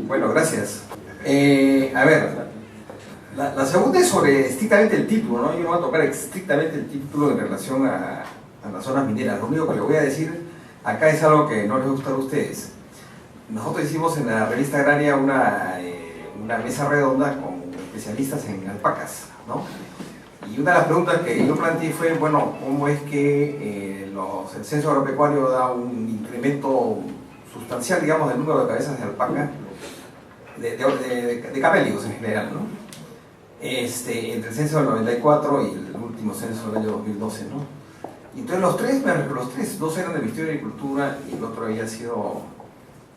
Bueno, gracias. A ver, la segunda es sobre estrictamente el título, ¿no? Yo no voy a tocar estrictamente el título en relación a las zonas mineras. Lo único que le voy a decir acá es algo que no les gusta a ustedes. Nosotros hicimos en la revista agraria una mesa redonda con especialistas en alpacas, ¿no? Y una de las preguntas que yo planteé fue, bueno, ¿cómo es que el censo agropecuario da un incremento sustancial, digamos, del número de cabezas de alpaca, de camélidos en general, ¿no? Entre el censo del 94 y el último censo del año 2012, ¿no? Y entonces los tres, dos eran del Ministerio de Agricultura y el otro había sido,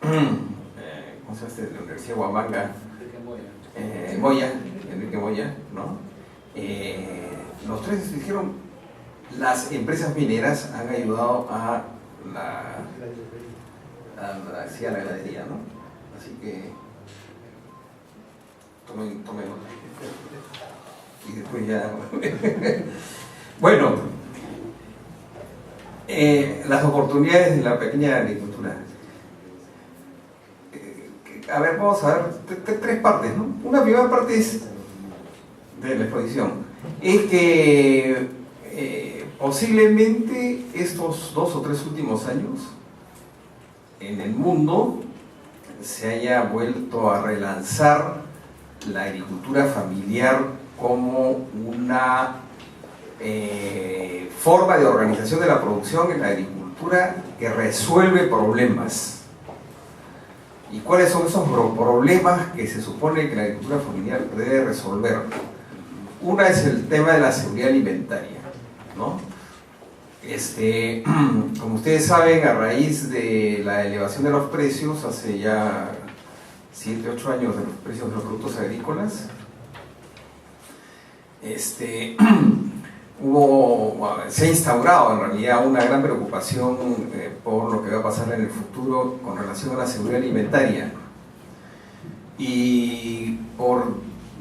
¿cómo se llama? De la Universidad de Huamanga, Enrique Moya, ¿no? Los tres dijeron, las empresas mineras han ayudado a la ganadería, ¿no? Así que tomen nota. Y después ya bueno, las oportunidades de la pequeña agricultura. A ver, vamos a ver tres partes, ¿no? Una primera parte es de la exposición, es que posiblemente estos 2 o 3 últimos años en el mundo se haya vuelto a relanzar la agricultura familiar como una forma de organización de la producción en la agricultura que resuelve problemas. ¿Y cuáles son esos problemas que se supone que la agricultura familiar debe resolver? Una es el tema de la seguridad alimentaria, ¿no? Como ustedes saben, a raíz de la elevación de los precios, hace ya 7, 8 años, de los precios de los productos agrícolas, se ha instaurado en realidad una gran preocupación por lo que va a pasar en el futuro con relación a la seguridad alimentaria, y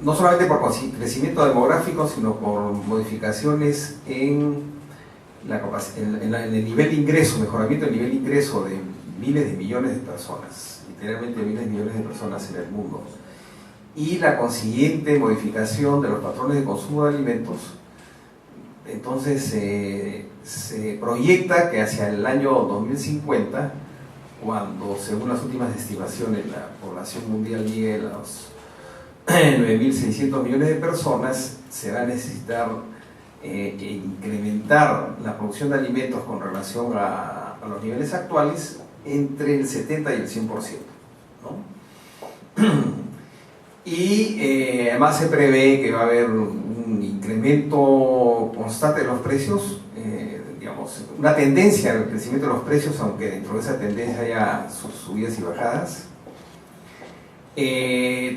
no solamente por crecimiento demográfico, sino por modificaciones en el nivel de ingreso, mejoramiento del nivel de ingreso de miles de millones de personas, literalmente miles de millones de personas en el mundo, y la consiguiente modificación de los patrones de consumo de alimentos. Entonces se proyecta que hacia el año 2050, cuando según las últimas estimaciones la población mundial llegue a los 9.600 millones de personas, se va a necesitar incrementar la producción de alimentos con relación a los niveles actuales entre el 70 y el 100%, ¿no? Y además se prevé que va a haber un incremento constante de los precios, digamos, una tendencia al crecimiento de los precios, aunque dentro de esa tendencia haya sus subidas y bajadas.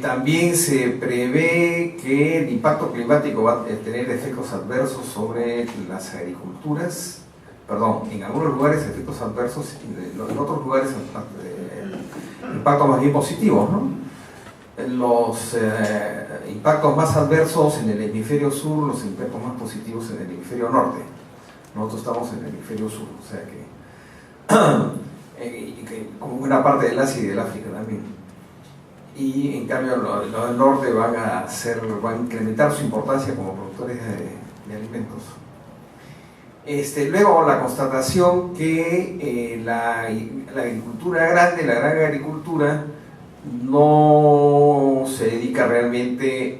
También se prevé que el impacto climático va a tener efectos adversos sobre las agriculturas, en algunos lugares efectos adversos, y en otros lugares impactos más bien positivos, ¿no? Los impactos más adversos en el hemisferio sur, los impactos más positivos en el hemisferio norte. Nosotros estamos en el hemisferio sur, o sea que como buena parte del Asia y del África también. Y en cambio los del norte van a incrementar su importancia como productores de alimentos. Luego la constatación que la agricultura grande, la gran agricultura, no se dedica realmente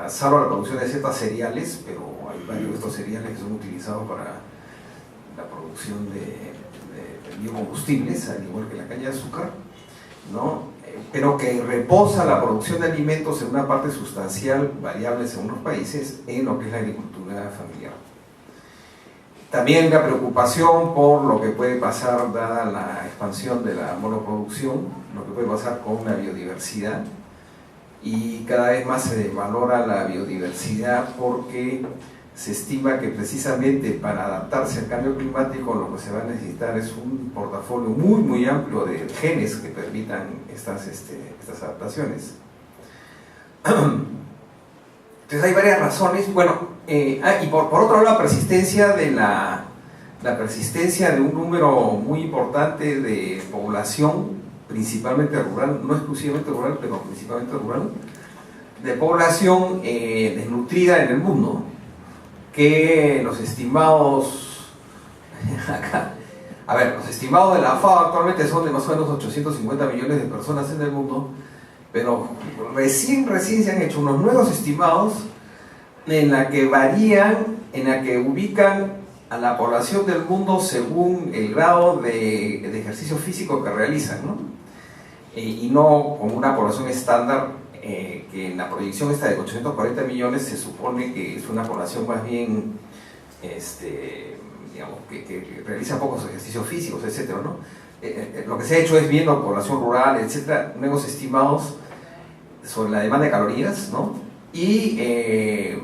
salvo a la producción de ciertas cereales, pero hay varios de estos cereales que son utilizados para la producción de biocombustibles, al igual que la caña de azúcar, ¿no? Pero que reposa la producción de alimentos en una parte sustancial, variable según los países, en lo que es la agricultura familiar. También la preocupación por lo que puede pasar, dada la expansión de la monoproducción, lo que puede pasar con la biodiversidad, y cada vez más se valora la biodiversidad porque se estima que precisamente para adaptarse al cambio climático lo que se va a necesitar es un portafolio muy muy amplio de genes que permitan estas adaptaciones. Entonces hay varias razones. Bueno, y por otro lado la persistencia de un número muy importante de población principalmente rural, no exclusivamente rural, pero principalmente rural, de población desnutrida en el mundo, que los estimados, acá, a ver, los estimados de la FAO actualmente son de más o menos 850 millones de personas en el mundo, pero recién se han hecho unos nuevos estimados en la que varían, en la que ubican a la población del mundo según el grado de ejercicio físico que realizan, ¿no? Y no como una población estándar, que en la proyección esta de 840 millones se supone que es una población más bien, digamos, que realiza pocos ejercicios físicos, etcétera, ¿no? Lo que se ha hecho es viendo población rural, etcétera, nuevos estimados sobre la demanda de calorías, ¿no? Y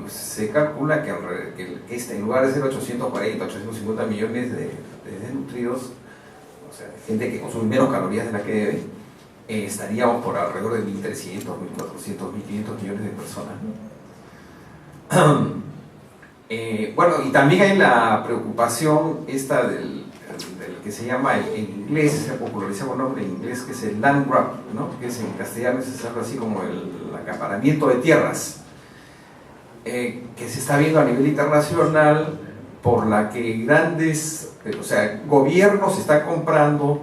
se calcula que en lugar de ser 840, 850 millones de desnutridos, o sea, gente que consume menos calorías de la que debe, estaríamos por alrededor de 1.300, 1.400, 1.500 millones de personas, ¿no? Bueno, y también hay la preocupación esta del que se llama en inglés, se ha popularizado un nombre en inglés que es el land grab, ¿no? Que es en castellano es algo así como el acaparamiento de tierras, que se está viendo a nivel internacional, por la que grandes, o sea, gobiernos están comprando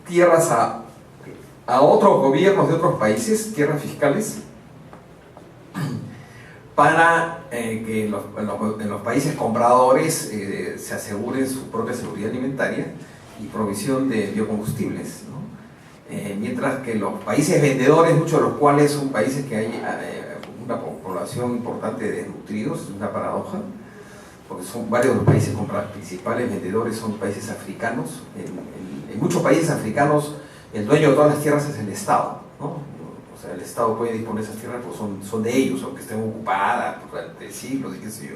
tierras a otros gobiernos de otros países, tierras fiscales, para que en los países compradores se aseguren su propia seguridad alimentaria y provisión de biocombustibles, ¿no? Mientras que los países vendedores, muchos de los cuales son países que hay una población importante de desnutridos, es una paradoja, porque son varios de los países principales vendedores son países africanos. En muchos países africanos el dueño de todas las tierras es el Estado, ¿no? O sea, el Estado puede disponer de esas tierras porque son de ellos, aunque estén ocupadas durante siglos y qué sé yo.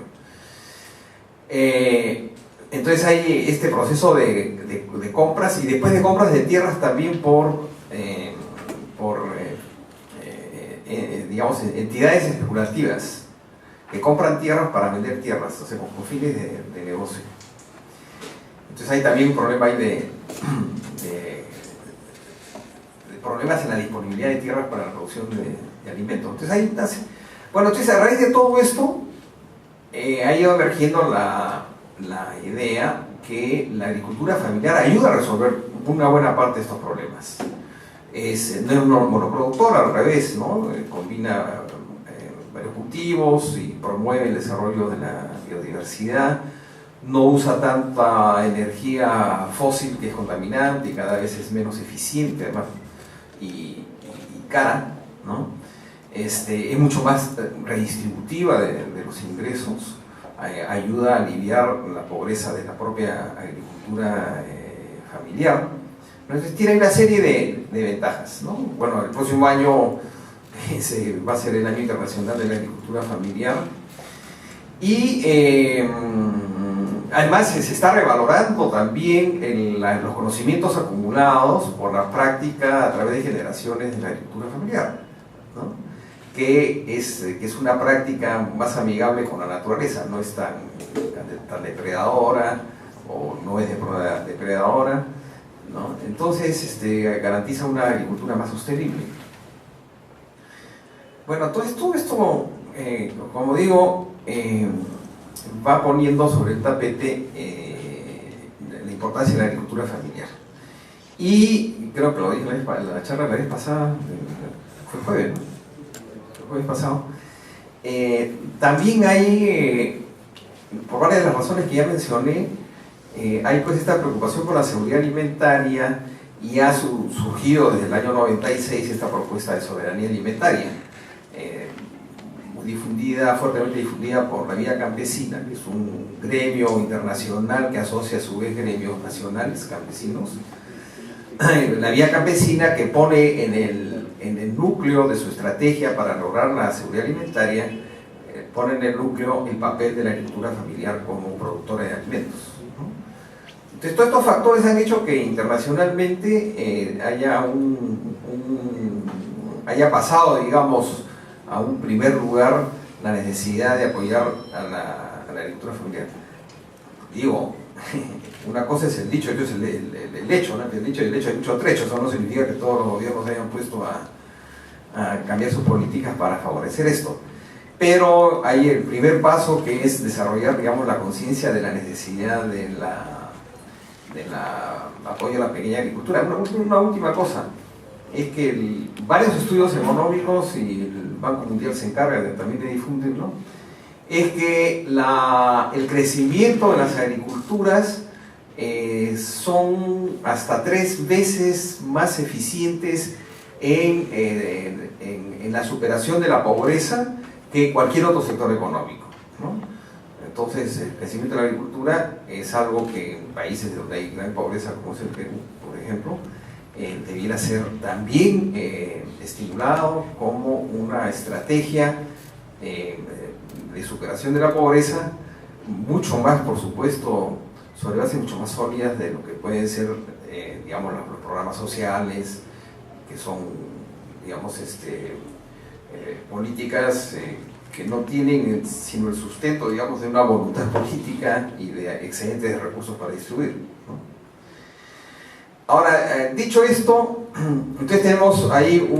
Entonces hay este proceso de compras, y después de compras de tierras también digamos, entidades especulativas que compran tierras para vender tierras, o sea, con fines de negocio. Entonces hay también un problema ahí de problemas en la disponibilidad de tierras para la producción de alimentos. Entonces ahí nace. Bueno, entonces a raíz de todo esto ha ido emergiendo la idea que la agricultura familiar ayuda a resolver una buena parte de estos problemas. No es un monoproductor, al revés, ¿no? Combina varios cultivos y promueve el desarrollo de la biodiversidad, no usa tanta energía fósil que es contaminante y cada vez es menos eficiente, además, y cara, ¿no? Es mucho más redistributiva de los ingresos, ayuda a aliviar la pobreza de la propia agricultura familiar. Entonces tiene una serie de ventajas, ¿no? Bueno, el próximo año va a ser el Año Internacional de la Agricultura Familiar, y además se está revalorando también los conocimientos acumulados por la práctica a través de generaciones de la agricultura familiar, ¿no? Que es una práctica más amigable con la naturaleza, no es tan depredadora, o no es depredadora, ¿no? Entonces garantiza una agricultura más sostenible. Bueno, entonces todo esto, como digo, va poniendo sobre el tapete la importancia de la agricultura familiar. Y creo que lo dije en la charla la vez pasada, fue jueves, ¿no? El jueves pasado. También hay, por varias de las razones que ya mencioné, hay pues esta preocupación por la seguridad alimentaria, y ha surgido desde el año 96 esta propuesta de soberanía alimentaria, fuertemente difundida por la Vía Campesina, que es un gremio internacional que asocia a su vez gremios nacionales campesinos. La Vía Campesina, que pone en el núcleo de su estrategia para lograr la seguridad alimentaria, pone en el núcleo el papel de la agricultura familiar como productora de alimentos, ¿no? Entonces todos estos factores han hecho que internacionalmente haya pasado, digamos, a un primer lugar la necesidad de apoyar a la agricultura familiar. Digo, una cosa es el dicho, otro es el hecho, ¿no? El dicho y el hecho hay mucho trecho, eso no significa que todos los gobiernos se hayan puesto a cambiar sus políticas para favorecer esto. Pero hay el primer paso, que es desarrollar, digamos, la conciencia de la necesidad de apoyo a la pequeña agricultura. Una última cosa, es que varios estudios económicos, y el Banco Mundial se encarga también de difundirlo, es que el crecimiento de las agriculturas son hasta 3 veces más eficientes en la superación de la pobreza que cualquier otro sector económico, ¿no? Entonces, el crecimiento de la agricultura es algo que en países donde hay gran pobreza, como es el Perú, por ejemplo, debiera ser también estimulado como una estrategia de superación de la pobreza, mucho más, por supuesto, sobre bases mucho más sólidas de lo que pueden ser, digamos, los programas sociales, que son, digamos, políticas que no tienen sino el sustento, digamos, de una voluntad política y de excedentes de recursos para distribuir, ¿no? Ahora, dicho esto, entonces tenemos ahí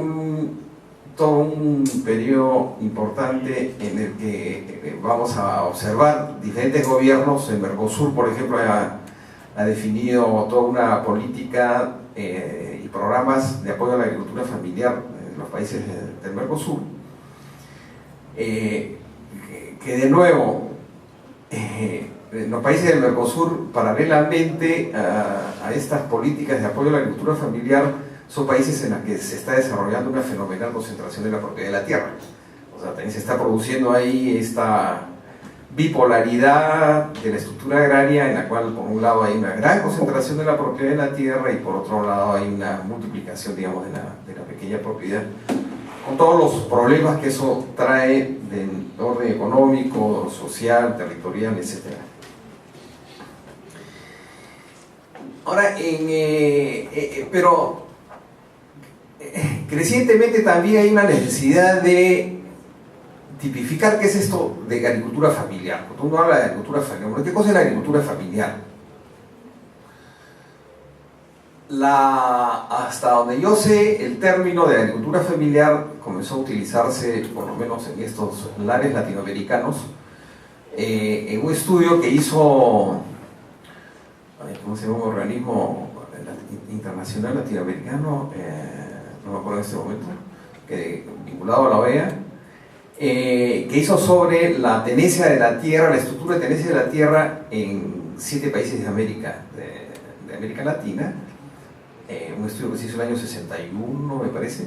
todo un periodo importante en el que vamos a observar diferentes gobiernos. En Mercosur, por ejemplo, ha definido toda una política y programas de apoyo a la agricultura familiar en los países del Mercosur, que de nuevo, en los países del Mercosur, paralelamente a estas políticas de apoyo a la agricultura familiar, son países en los que se está desarrollando una fenomenal concentración de la propiedad de la tierra. O sea, también se está produciendo ahí esta bipolaridad de la estructura agraria, en la cual por un lado hay una gran concentración de la propiedad de la tierra y por otro lado hay una multiplicación, digamos, de la pequeña propiedad, con todos los problemas que eso trae de orden económico, social, territorial, etc. Ahora, pero crecientemente también hay una necesidad de tipificar qué es esto de agricultura familiar. Cuando uno habla de agricultura familiar, ¿qué cosa es la agricultura familiar? Hasta donde yo sé, el término de agricultura familiar comenzó a utilizarse, por lo menos en estos lares latinoamericanos, en un estudio que hizo, ¿cómo se llama? Un organismo internacional latinoamericano, no me acuerdo en este momento, vinculado a la OEA, que hizo sobre la tenencia de la tierra, la estructura de tenencia de la tierra en 7 países de América Latina, un estudio que se hizo en el año 61, me parece,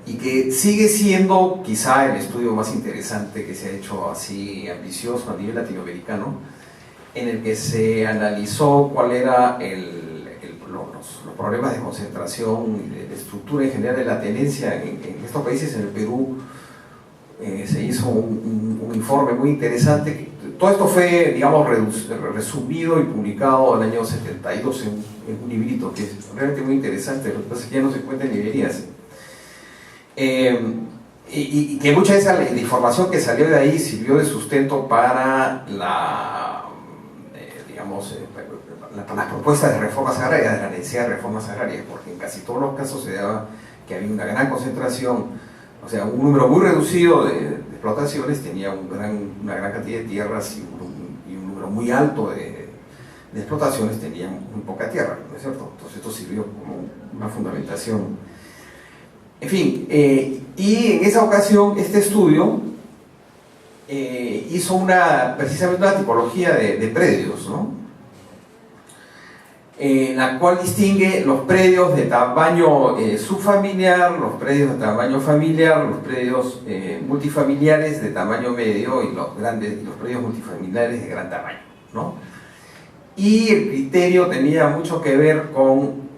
y que sigue siendo quizá el estudio más interesante que se ha hecho así ambicioso a nivel latinoamericano, en el que se analizó cuál era los problemas de concentración y de estructura en general de la tenencia en estos países. En el Perú se hizo un informe muy interesante. Todo esto fue, digamos, resumido y publicado en el año 72 en un librito que es realmente muy interesante. Lo que pasa es que ya no se encuentra en librerías. Y que mucha de esa la información que salió de ahí sirvió de sustento para las propuestas de reformas agrarias, de la necesidad de reformas agrarias, porque en casi todos los casos se daba que había una gran concentración, o sea, un número muy reducido de explotaciones tenía una gran cantidad de tierras y un número muy alto de explotaciones tenía muy poca tierra, ¿no es cierto? Entonces esto sirvió como una fundamentación. En fin, y en esa ocasión este estudio hizo precisamente una tipología de predios, ¿no? En la cual distingue los predios de tamaño subfamiliar, los predios de tamaño familiar, los predios multifamiliares de tamaño medio y los predios multifamiliares de gran tamaño, ¿no? Y el criterio tenía mucho que ver con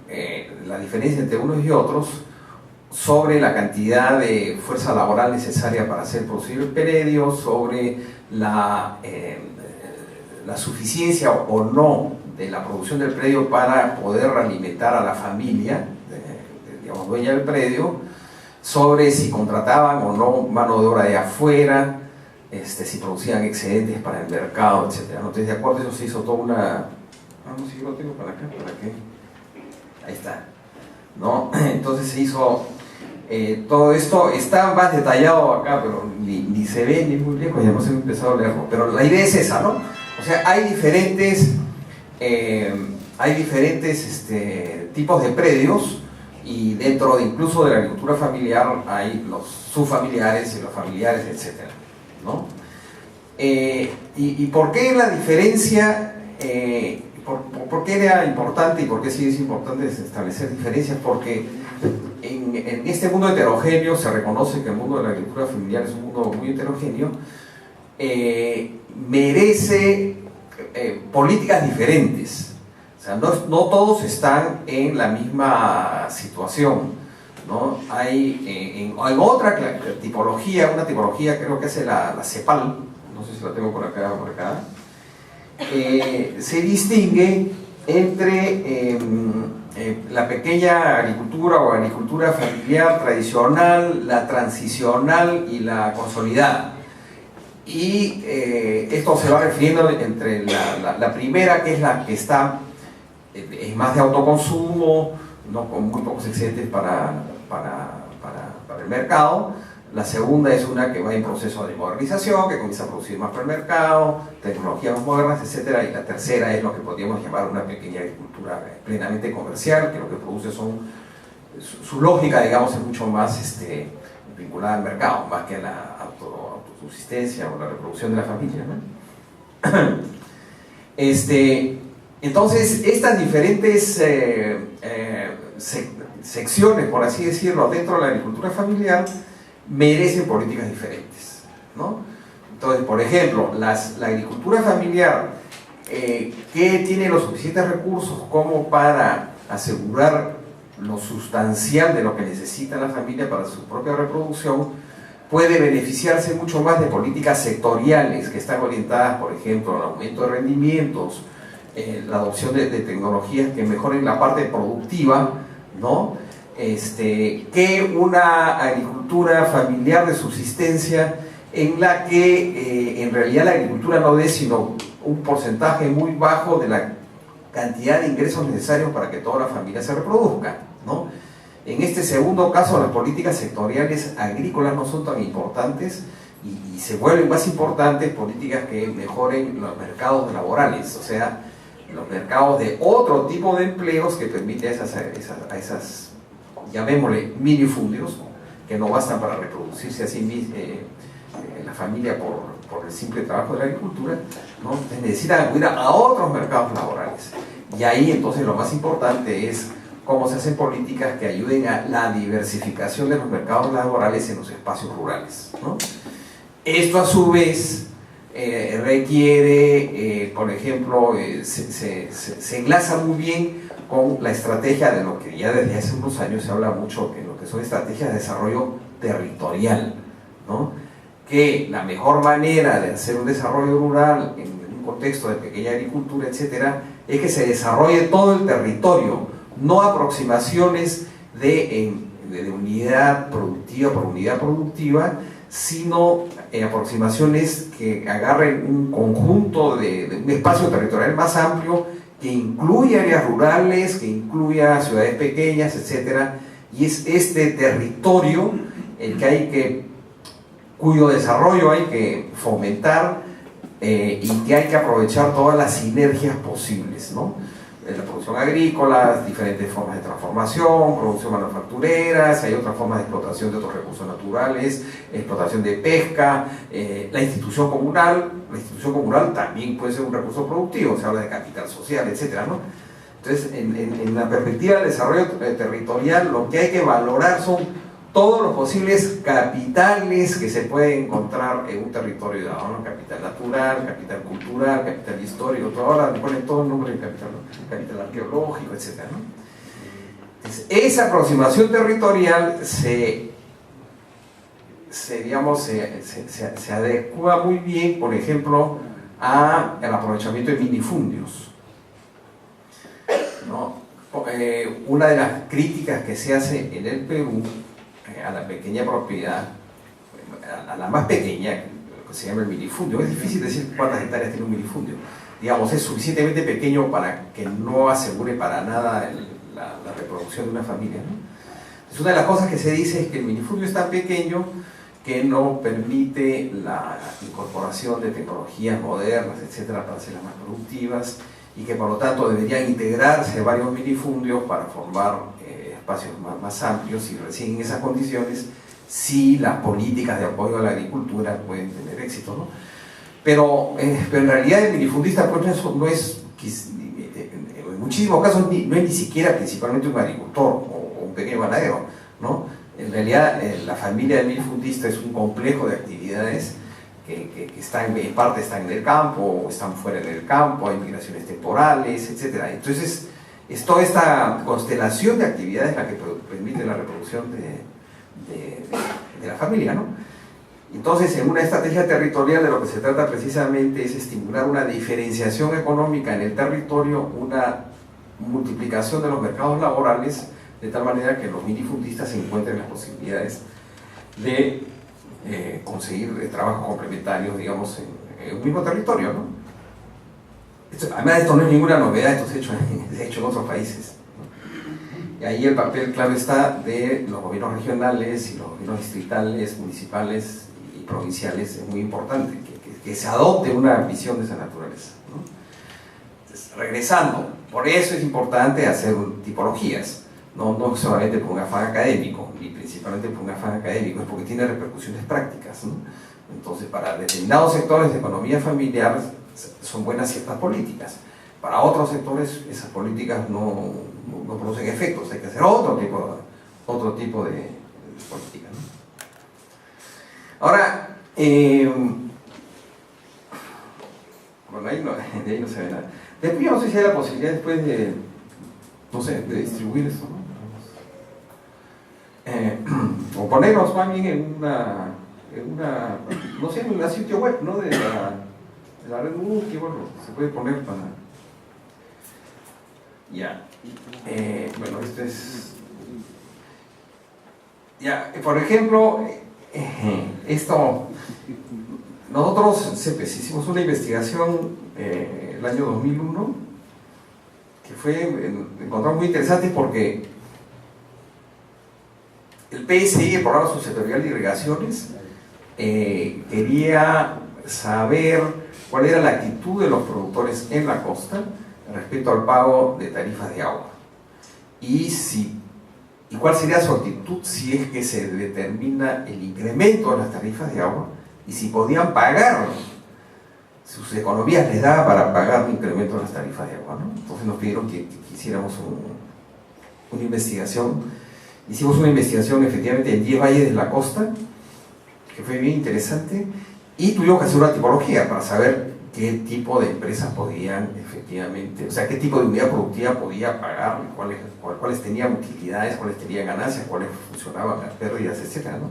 la diferencia entre unos y otros sobre la cantidad de fuerza laboral necesaria para hacer producir el predio, sobre la suficiencia o no de la producción del predio para poder alimentar a la familia, digamos, dueña del predio, sobre si contrataban o no mano de obra de afuera, si producían excedentes para el mercado, etc. Entonces, de acuerdo a eso se hizo toda Vamos, si yo lo tengo para acá, ¿para qué? Ahí está, ¿no? Entonces se hizo todo esto, está más detallado acá, pero ni se ve ni muy lejos, ya no se ha empezado a leerlo, pero la idea es esa, ¿no? O sea, hay diferentes tipos de predios, y dentro de, incluso de la agricultura familiar hay los subfamiliares y los familiares, etcétera, ¿no? ¿Y por qué la diferencia? ¿Por qué era importante y por qué sigue siendo importante establecer diferencias? Porque en este mundo heterogéneo se reconoce que el mundo de la agricultura familiar es un mundo muy heterogéneo, merece políticas diferentes. O sea, no todos están en la misma situación, ¿no? Hay otra tipología, una tipología creo que hace la CEPAL, no sé si la tengo por acá marcada, se distingue entre la pequeña agricultura o agricultura familiar tradicional, la transicional y la consolidada. Y esto se va refiriendo entre la primera, que es la que está es más de autoconsumo, ¿no? Con muy pocos excedentes para el mercado. La segunda es una que va en proceso de modernización, que comienza a producir más para el mercado, tecnologías más modernas, etc. Y la tercera es lo que podríamos llamar una pequeña agricultura plenamente comercial, que lo que produce su lógica, digamos, es mucho más vinculada al mercado, más que a la autosubsistencia o la reproducción de la familia, ¿no? Entonces, estas diferentes secciones, por así decirlo, dentro de la agricultura familiar, merecen políticas diferentes, ¿no? Entonces, por ejemplo, la agricultura familiar que tiene los suficientes recursos como para asegurar lo sustancial de lo que necesita la familia para su propia reproducción, puede beneficiarse mucho más de políticas sectoriales que están orientadas, por ejemplo, al aumento de rendimientos, la adopción de tecnologías que mejoren la parte productiva, ¿no? Que una agricultura familiar de subsistencia en la que en realidad la agricultura no dé sino un porcentaje muy bajo de la cantidad de ingresos necesarios para que toda la familia se reproduzca, ¿no? En este segundo caso, las políticas sectoriales agrícolas no son tan importantes y se vuelven más importantes políticas que mejoren los mercados laborales, o sea, los mercados de otro tipo de empleos que permiten a esas llamémosle minifundios, que no bastan para reproducirse así mismo la familia por el simple trabajo de la agricultura, ¿no? Necesitan acudir a otros mercados laborales. Y ahí entonces lo más importante es cómo se hacen políticas que ayuden a la diversificación de los mercados laborales en los espacios rurales, ¿no? Esto a su vez requiere, por ejemplo, se enlaza muy bien con la estrategia de lo que ya desde hace unos años se habla mucho, en lo que son estrategias de desarrollo territorial, ¿no? Que la mejor manera de hacer un desarrollo rural en un contexto de pequeña agricultura, etcétera, es que se desarrolle todo el territorio, no aproximaciones de unidad productiva por unidad productiva, sino aproximaciones que agarren un conjunto de un espacio territorial más amplio, que incluya áreas rurales, que incluya ciudades pequeñas, etcétera, y es este territorio el que cuyo desarrollo hay que fomentar y que hay que aprovechar todas las sinergias posibles, ¿no? La producción agrícola, diferentes formas de transformación, producción manufacturera, si hay otras formas de explotación de otros recursos naturales, explotación de pesca, la institución comunal también puede ser un recurso productivo, se habla de capital social, etcétera, ¿no? Entonces, en la perspectiva del desarrollo territorial, lo que hay que valorar son todos los posibles capitales que se pueden encontrar en un territorio dado, ¿no? Capital natural, capital cultural, capital histórico, ahora le ponen todo el nombre de capital, ¿no? Capital arqueológico, etc., ¿no? Entonces, esa aproximación territorial se adecua muy bien, por ejemplo, al aprovechamiento de minifundios, ¿no? Una de las críticas que se hace en el Perú a la pequeña propiedad, a la más pequeña, pues se llama el minifundio. Es difícil decir cuántas hectáreas tiene un minifundio. Digamos, es suficientemente pequeño para que no asegure para nada la reproducción de una familia, ¿no? Entonces, una de las cosas que se dice es que el minifundio es tan pequeño que no permite la incorporación de tecnologías modernas, etcétera, para hacerlas más productivas, y que por lo tanto deberían integrarse varios minifundios para formar espacios más amplios, y recién en esas condiciones sí las políticas de apoyo a la agricultura pueden tener éxito, ¿no? Pero en realidad el minifundista pues, no es, en muchísimos casos, no es ni siquiera principalmente un agricultor o un pequeño ganadero, ¿no? En realidad la familia del minifundista es un complejo de actividades que están, en parte están en el campo o están fuera del campo, hay migraciones temporales, etc. Entonces es toda esta constelación de actividades la que permite la reproducción de la familia, ¿no? Entonces, en una estrategia territorial de lo que se trata precisamente es estimular una diferenciación económica en el territorio, una multiplicación de los mercados laborales, de tal manera que los minifundistas encuentren las posibilidades de conseguir trabajos complementarios, digamos, en un mismo territorio, ¿no? Además, esto no es ninguna novedad, esto se ha hecho en otros países, ¿no? Y ahí el papel clave está de los gobiernos regionales y los gobiernos distritales, municipales y provinciales. Es muy importante que se adopte una visión de esa naturaleza, ¿no? Entonces, regresando, por eso es importante hacer tipologías, no solamente por un afán académico, ni principalmente por un afán académico, es porque tiene repercusiones prácticas, ¿no? Entonces, para determinados sectores de economía familiar son buenas ciertas políticas, para otros sectores esas políticas no producen efectos, hay que hacer otro tipo de política, ¿no? Ahora, bueno, de ahí no se ve nada. Después yo no sé si hay la posibilidad después de, no sé, de distribuir esto, ¿no? O ponernos más bien en una, no sé, en un sitio web, ¿no? De la red Google, que bueno, se puede poner para... Ya. Bueno, esto es... Ya, por ejemplo, esto... Nosotros hicimos una investigación el año 2001 que encontramos muy interesante porque el PSI, el Programa Subsectorial de Irrigaciones, quería saber cuál era la actitud de los productores en la costa respecto al pago de tarifas de agua y cuál sería su actitud si es que se determina el incremento de las tarifas de agua y si podían pagar, sus economías les daba para pagar un incremento de las tarifas de agua, ¿no? Entonces nos pidieron que hiciéramos una investigación. Hicimos una investigación efectivamente en 10 valles de la costa, que fue bien interesante, y tuvimos que hacer una tipología para saber qué tipo de empresas podían efectivamente, o sea, qué tipo de unidad productiva podía pagar, cuáles tenían utilidades, cuáles tenían ganancias, cuáles funcionaban las pérdidas, etc., ¿no?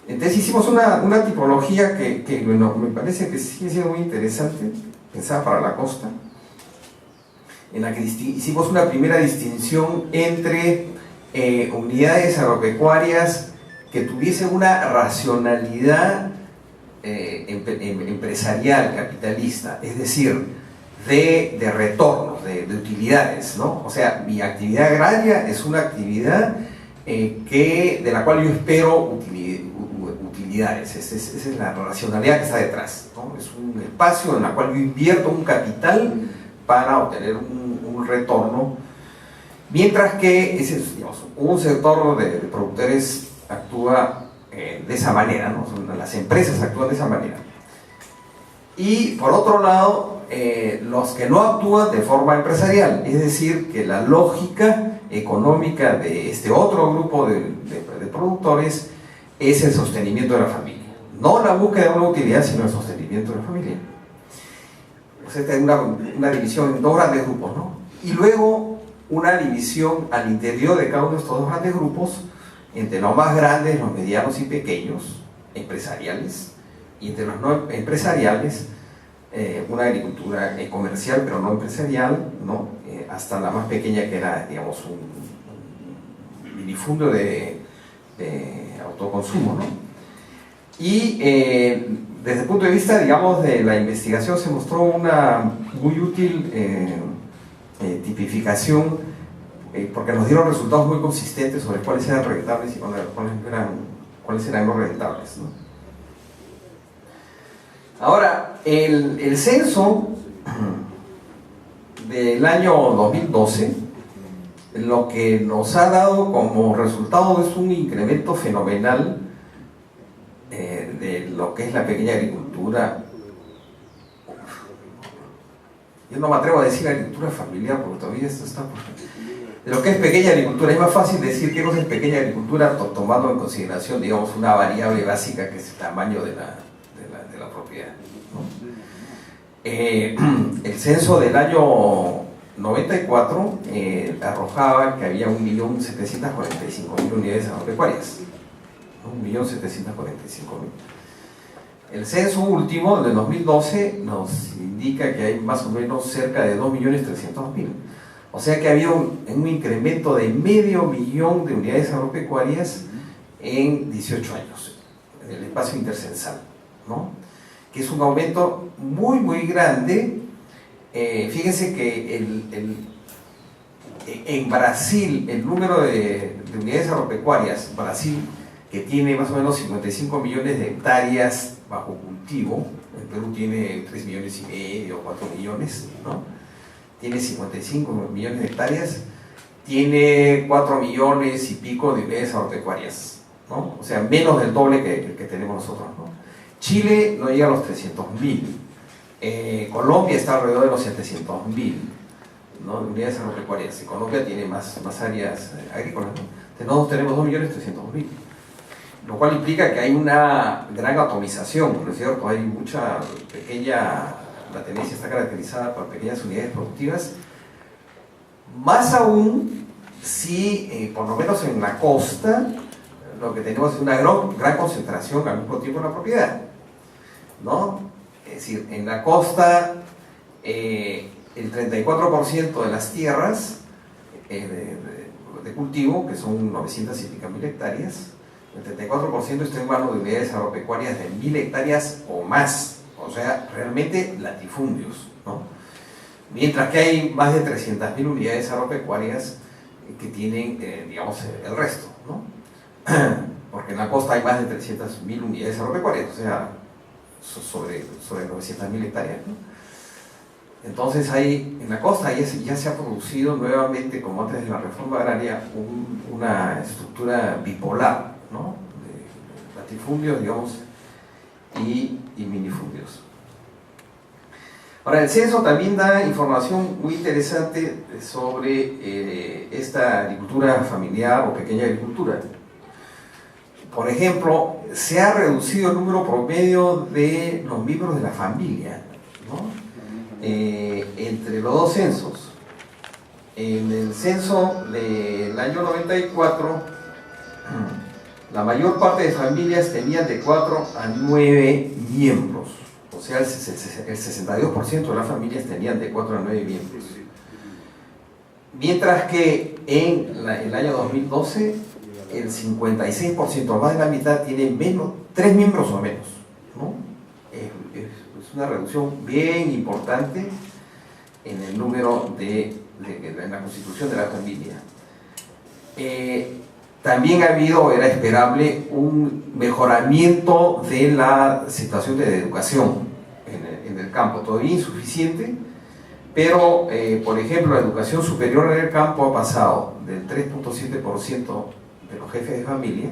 Entonces hicimos una tipología que bueno, me parece que sigue siendo muy interesante, pensada para la costa, en la que hicimos una primera distinción entre unidades agropecuarias que tuviesen una racionalidad empresarial, capitalista, es decir, de retornos, de utilidades, ¿no? O sea, mi actividad agraria es una actividad de la cual yo espero utilidades. Esa es la racionalidad que está detrás, ¿no? Es un espacio en el cual yo invierto un capital para obtener un retorno, mientras que digamos, un sector de productores actúa de esa manera, ¿no? Las empresas actúan de esa manera. Y por otro lado, los que no actúan de forma empresarial, es decir, que la lógica económica de este otro grupo de productores es el sostenimiento de la familia, no la búsqueda de una utilidad, sino el sostenimiento de la familia. O sea, hay una división en dos grandes grupos, ¿no? Y luego una división al interior de cada uno de estos dos grandes grupos entre los más grandes, los medianos y pequeños, empresariales, y entre los no empresariales, una agricultura comercial pero no empresarial, ¿no? Hasta la más pequeña, que era, digamos, un minifundio de autoconsumo, ¿no? Y desde el punto de vista, digamos, de la investigación se mostró una muy útil tipificación porque nos dieron resultados muy consistentes sobre cuáles eran rentables y cuáles eran no rentables, ¿no? Ahora, el censo del año 2012 lo que nos ha dado como resultado es un incremento fenomenal de lo que es la pequeña agricultura. Yo no me atrevo a decir agricultura familiar porque todavía esto está de lo que es pequeña agricultura. Es más fácil decir qué cosa es pequeña agricultura tomando en consideración, digamos, una variable básica que es el tamaño de la propiedad, ¿no? El censo del año 94 arrojaba que había 1.745.000 unidades agropecuarias, ¿no? 1.745.000. El censo último de 2012 nos indica que hay más o menos cerca de 2.300.000. O sea que había un incremento de 500.000 de unidades agropecuarias en 18 años, en el espacio intercensal, ¿no? Que es un aumento muy, muy grande. Fíjense que en Brasil, el número de unidades agropecuarias, Brasil, que tiene más o menos 55 millones de hectáreas bajo cultivo, el Perú tiene 3,5 millones o 4 millones, ¿no? Tiene 55 millones de hectáreas, tiene 4 millones y pico de unidades agropecuarias, ¿no? O sea, menos del doble que tenemos nosotros, ¿no? Chile no llega a los 300.000, Colombia está alrededor de los 700.000, ¿no? Unidades agropecuarias, y Colombia tiene más áreas agrícolas, ¿no? Entonces nosotros tenemos 2.300.000. Lo cual implica que hay una gran atomización, ¿no es cierto? Hay mucha pequeña, la tenencia está caracterizada por pequeñas unidades productivas, más aún si, por lo menos en la costa, lo que tenemos es una gran concentración al mismo tiempo en la propiedad, ¿no? Es decir, en la costa, el 34% de las tierras de cultivo, que son 900 y pico mil hectáreas, el 34% está en manos de unidades agropecuarias de 1.000 hectáreas o más, o sea, realmente latifundios, ¿no? Mientras que hay más de 300.000 unidades agropecuarias que tienen, digamos, el resto, ¿no? Porque en la costa hay más de 300.000 unidades agropecuarias, o sea, sobre 900.000 hectáreas, ¿no? Entonces ahí, en la costa ya se ha producido nuevamente, como antes de la reforma agraria, una estructura bipolar, ¿no? De latifundios, digamos, y minifundios. Ahora, el censo también da información muy interesante sobre esta agricultura familiar o pequeña agricultura. Por ejemplo, se ha reducido el número promedio de los miembros de la familia, ¿no? Entre los dos censos. En el censo del año 94, la mayor parte de familias tenían de 4 a 9 miembros, o sea, el 62% de las familias tenían de 4 a 9 miembros. Mientras que en el año 2012, el 56%, más de la mitad, tiene 3 miembros o menos, ¿no? Es una reducción bien importante en el número en la constitución de la familia. También ha habido, era esperable, un mejoramiento de la situación de educación en el campo, todavía insuficiente, pero por ejemplo la educación superior en el campo ha pasado del 3.7% de los jefes de familia,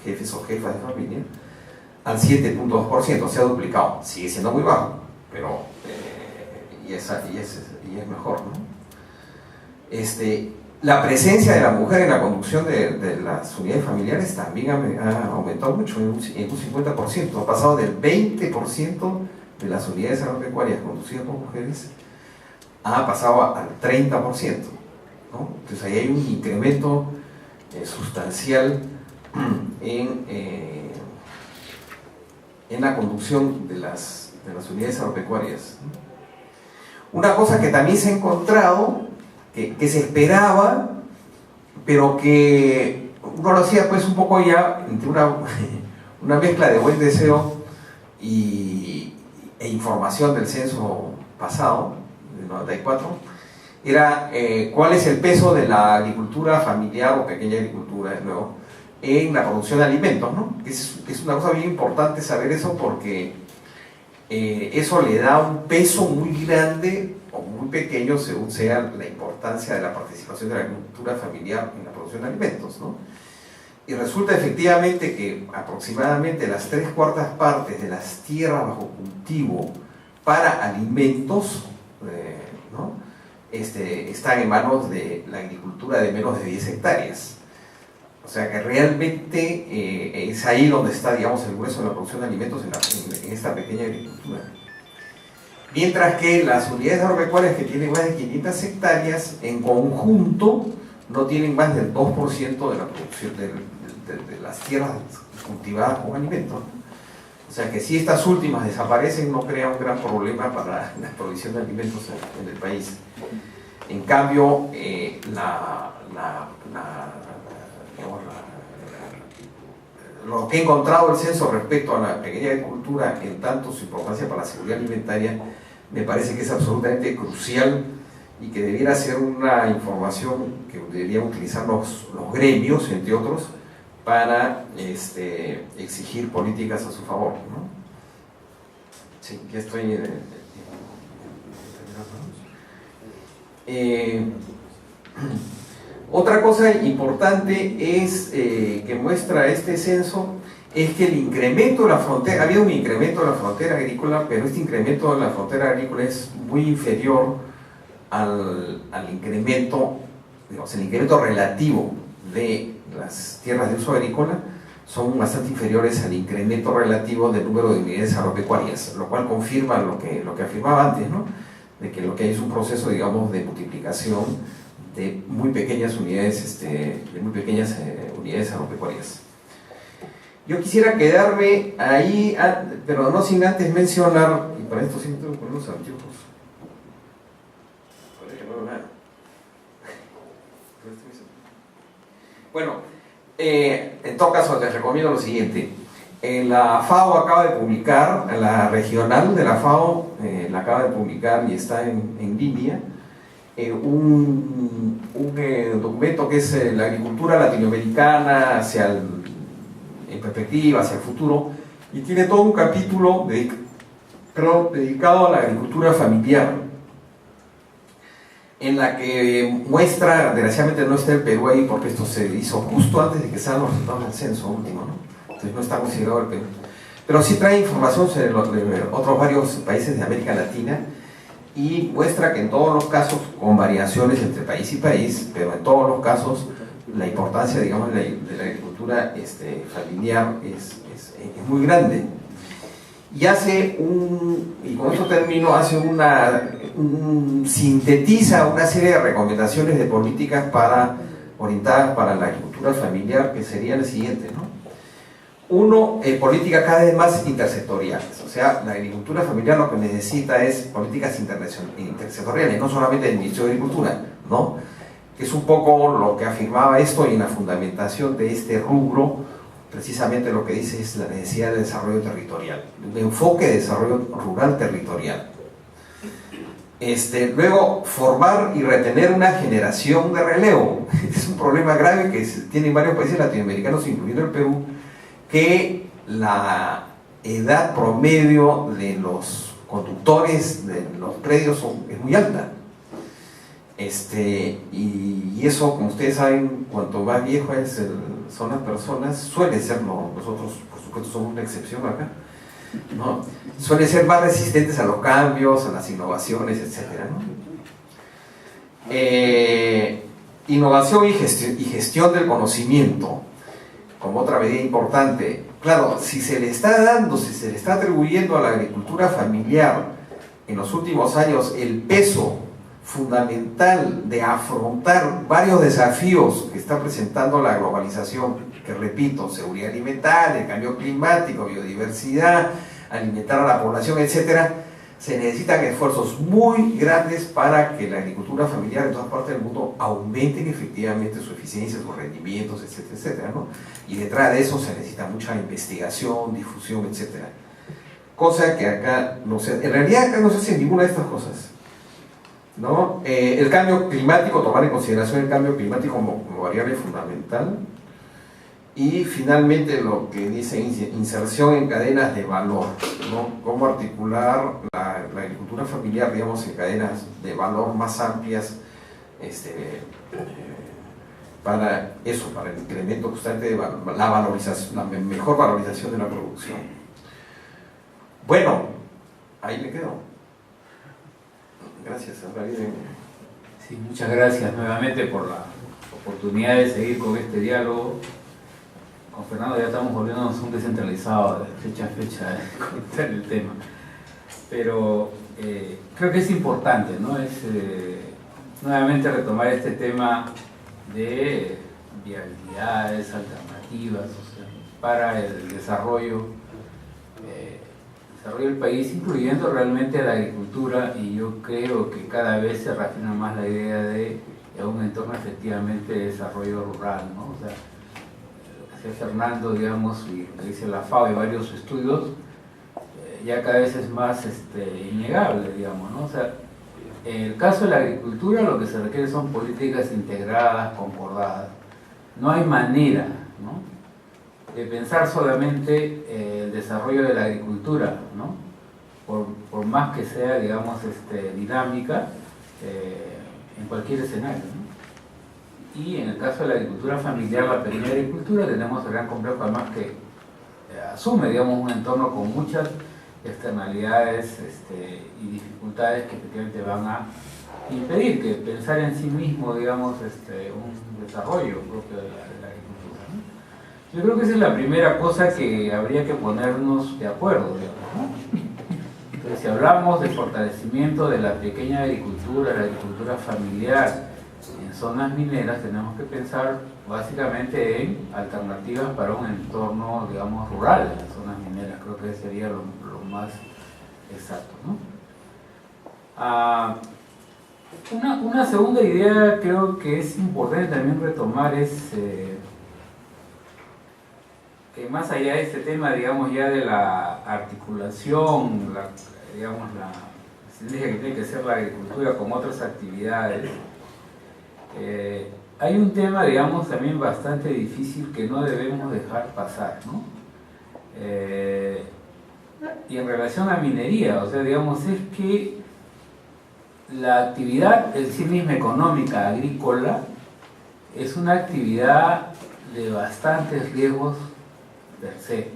jefes o jefas de familia, al 7.2%, se ha duplicado. Sigue siendo muy bajo, pero y es mejor, ¿no? La presencia de la mujer en la conducción de las unidades familiares también ha aumentado mucho, en un 50%, ha pasado del 20% de las unidades agropecuarias conducidas por mujeres, ha pasado al 30%, ¿no? Entonces ahí hay un incremento sustancial en la conducción de las unidades agropecuarias. Una cosa que también se ha encontrado, que se esperaba, pero que uno lo hacía pues un poco ya entre una mezcla de buen deseo e información del censo pasado, del 94, era cuál es el peso de la agricultura familiar o pequeña agricultura, de nuevo, en la producción de alimentos, ¿no? Es una cosa bien importante saber eso, porque eso le da un peso muy grande o muy pequeño según sea la importancia de la participación de la agricultura familiar en la producción de alimentos, ¿no? Y resulta efectivamente que aproximadamente las 3/4 partes de las tierras bajo cultivo para alimentos, ¿no? Están en manos de la agricultura de menos de 10 hectáreas. O sea que realmente es ahí donde está, digamos, el grueso de la producción de alimentos en esta pequeña agricultura. Mientras que las unidades agropecuarias que tienen más de 500 hectáreas, en conjunto, no tienen más del 2% de la producción de las tierras cultivadas con alimentos. O sea que si estas últimas desaparecen, no crea un gran problema para la provisión de alimentos en el país. En cambio, lo que he encontrado el censo respecto a la pequeña agricultura, en tanto su importancia para la seguridad alimentaria, me parece que es absolutamente crucial y que debiera ser una información que deberían utilizar los gremios, entre otros, para exigir políticas a su favor, ¿no? Sí, ya estoy otra cosa importante es que muestra este censo es que el incremento de la frontera, ha habido un incremento de la frontera agrícola, pero este incremento de la frontera agrícola es muy inferior al incremento, digamos, el incremento relativo de las tierras de uso agrícola son bastante inferiores al incremento relativo del número de unidades agropecuarias, lo cual confirma lo que afirmaba antes, ¿no? De que lo que hay es un proceso, digamos, de multiplicación de muy pequeñas unidades, unidades agropecuarias. Yo quisiera quedarme ahí, pero no sin antes mencionar, y para esto sí me tengo que poner los anteojos. Bueno, en todo caso les recomiendo lo siguiente. La FAO acaba de publicar, la regional de la FAO la acaba de publicar y está en línea, un documento que es la agricultura latinoamericana en perspectiva, hacia el futuro, y tiene todo un capítulo dedicado a la agricultura familiar, en la que muestra, desgraciadamente no está el Perú ahí porque esto se hizo justo antes de que salgan los resultados del censo último, ¿no? Entonces no está considerado el Perú, pero sí trae información sobre otros varios países de América Latina y muestra que en todos los casos, con variaciones entre país y país, pero en todos los casos la importancia, digamos, de la agricultura familiar es muy grande. Y y con esto termino, sintetiza una serie de recomendaciones de políticas orientadas para la agricultura familiar, que serían las siguientes, ¿no? Uno, políticas cada vez más intersectoriales, o sea, la agricultura familiar lo que necesita es políticas intersectoriales, no solamente del Ministerio de Agricultura, ¿no? Que es un poco lo que afirmaba esto, y en la fundamentación de este rubro, precisamente lo que dice es la necesidad de desarrollo territorial, un enfoque de desarrollo rural territorial. Luego, formar y retener una generación de relevo. Es un problema grave que tienen varios países latinoamericanos, incluyendo el Perú, que la edad promedio de los conductores de los predios es muy alta. Y eso, como ustedes saben, cuanto más viejo son las personas, suele ser, no, nosotros por supuesto somos una excepción acá, ¿no? Suelen ser más resistentes a los cambios, a las innovaciones, etc., ¿no? Innovación y gestión del conocimiento como otra medida importante. Claro, si se le está atribuyendo a la agricultura familiar en los últimos años el peso fundamental de afrontar varios desafíos que está presentando la globalización, que repito, seguridad alimentaria, el cambio climático, biodiversidad, alimentar a la población, etcétera, se necesitan esfuerzos muy grandes para que la agricultura familiar en todas partes del mundo aumenten efectivamente su eficiencia, sus rendimientos, etcétera, etcétera, ¿no? Y detrás de eso se necesita mucha investigación, difusión, etcétera. cosa que acá no se, en realidad acá no se hace ninguna de estas cosas, ¿no? El cambio climático, tomar en consideración el cambio climático como variable fundamental, y finalmente lo que dice inserción en cadenas de valor, ¿no? Cómo articular la agricultura familiar, digamos, en cadenas de valor más amplias, para eso, para el incremento constante de la valorización, la mejor valorización de la producción. Bueno, ahí me quedo. Gracias, ahora viene. Sí, muchas gracias nuevamente por la oportunidad de seguir con este diálogo. Con Fernando ya estamos volviéndonos un descentralizado de fecha a fecha con el tema. Pero creo que es importante, ¿no? Nuevamente retomar este tema de viabilidades, alternativas, o sea, para el desarrollo del país, incluyendo realmente la agricultura, y yo creo que cada vez se refina más la idea de un entorno efectivamente de desarrollo rural, ¿no? O sea, lo que decía Fernando, digamos, y lo que dice la FAO y varios estudios, ya cada vez es más innegable, digamos, ¿no? O sea, en el caso de la agricultura lo que se requiere son políticas integradas, concordadas. No hay manera, ¿no?, de pensar solamente el desarrollo de la agricultura, ¿no?, por más que sea, digamos, dinámica en cualquier escenario, ¿no? Y en el caso de la agricultura familiar, la pequeña agricultura, tenemos el gran complejo además que asume, digamos, un entorno con muchas externalidades y dificultades que efectivamente van a impedir que pensar en sí mismo, digamos, un desarrollo propio de la agricultura, ¿no? Yo creo que esa es la primera cosa que habría que ponernos de acuerdo, digamos, ¿no? Entonces, si hablamos de fortalecimiento de la pequeña agricultura, la agricultura familiar en zonas mineras, tenemos que pensar básicamente en alternativas para un entorno, digamos, rural en las zonas mineras. Creo que sería lo más exacto, ¿no? Una segunda idea creo que es importante también retomar es que más allá de este tema, digamos, ya de la articulación, digamos, la sinergia que tiene que ser la agricultura con otras actividades, hay un tema, digamos, también bastante difícil que no debemos dejar pasar, ¿no? Y en relación a minería, o sea, digamos, es que la actividad en sí misma económica agrícola es una actividad de bastantes riesgos per se.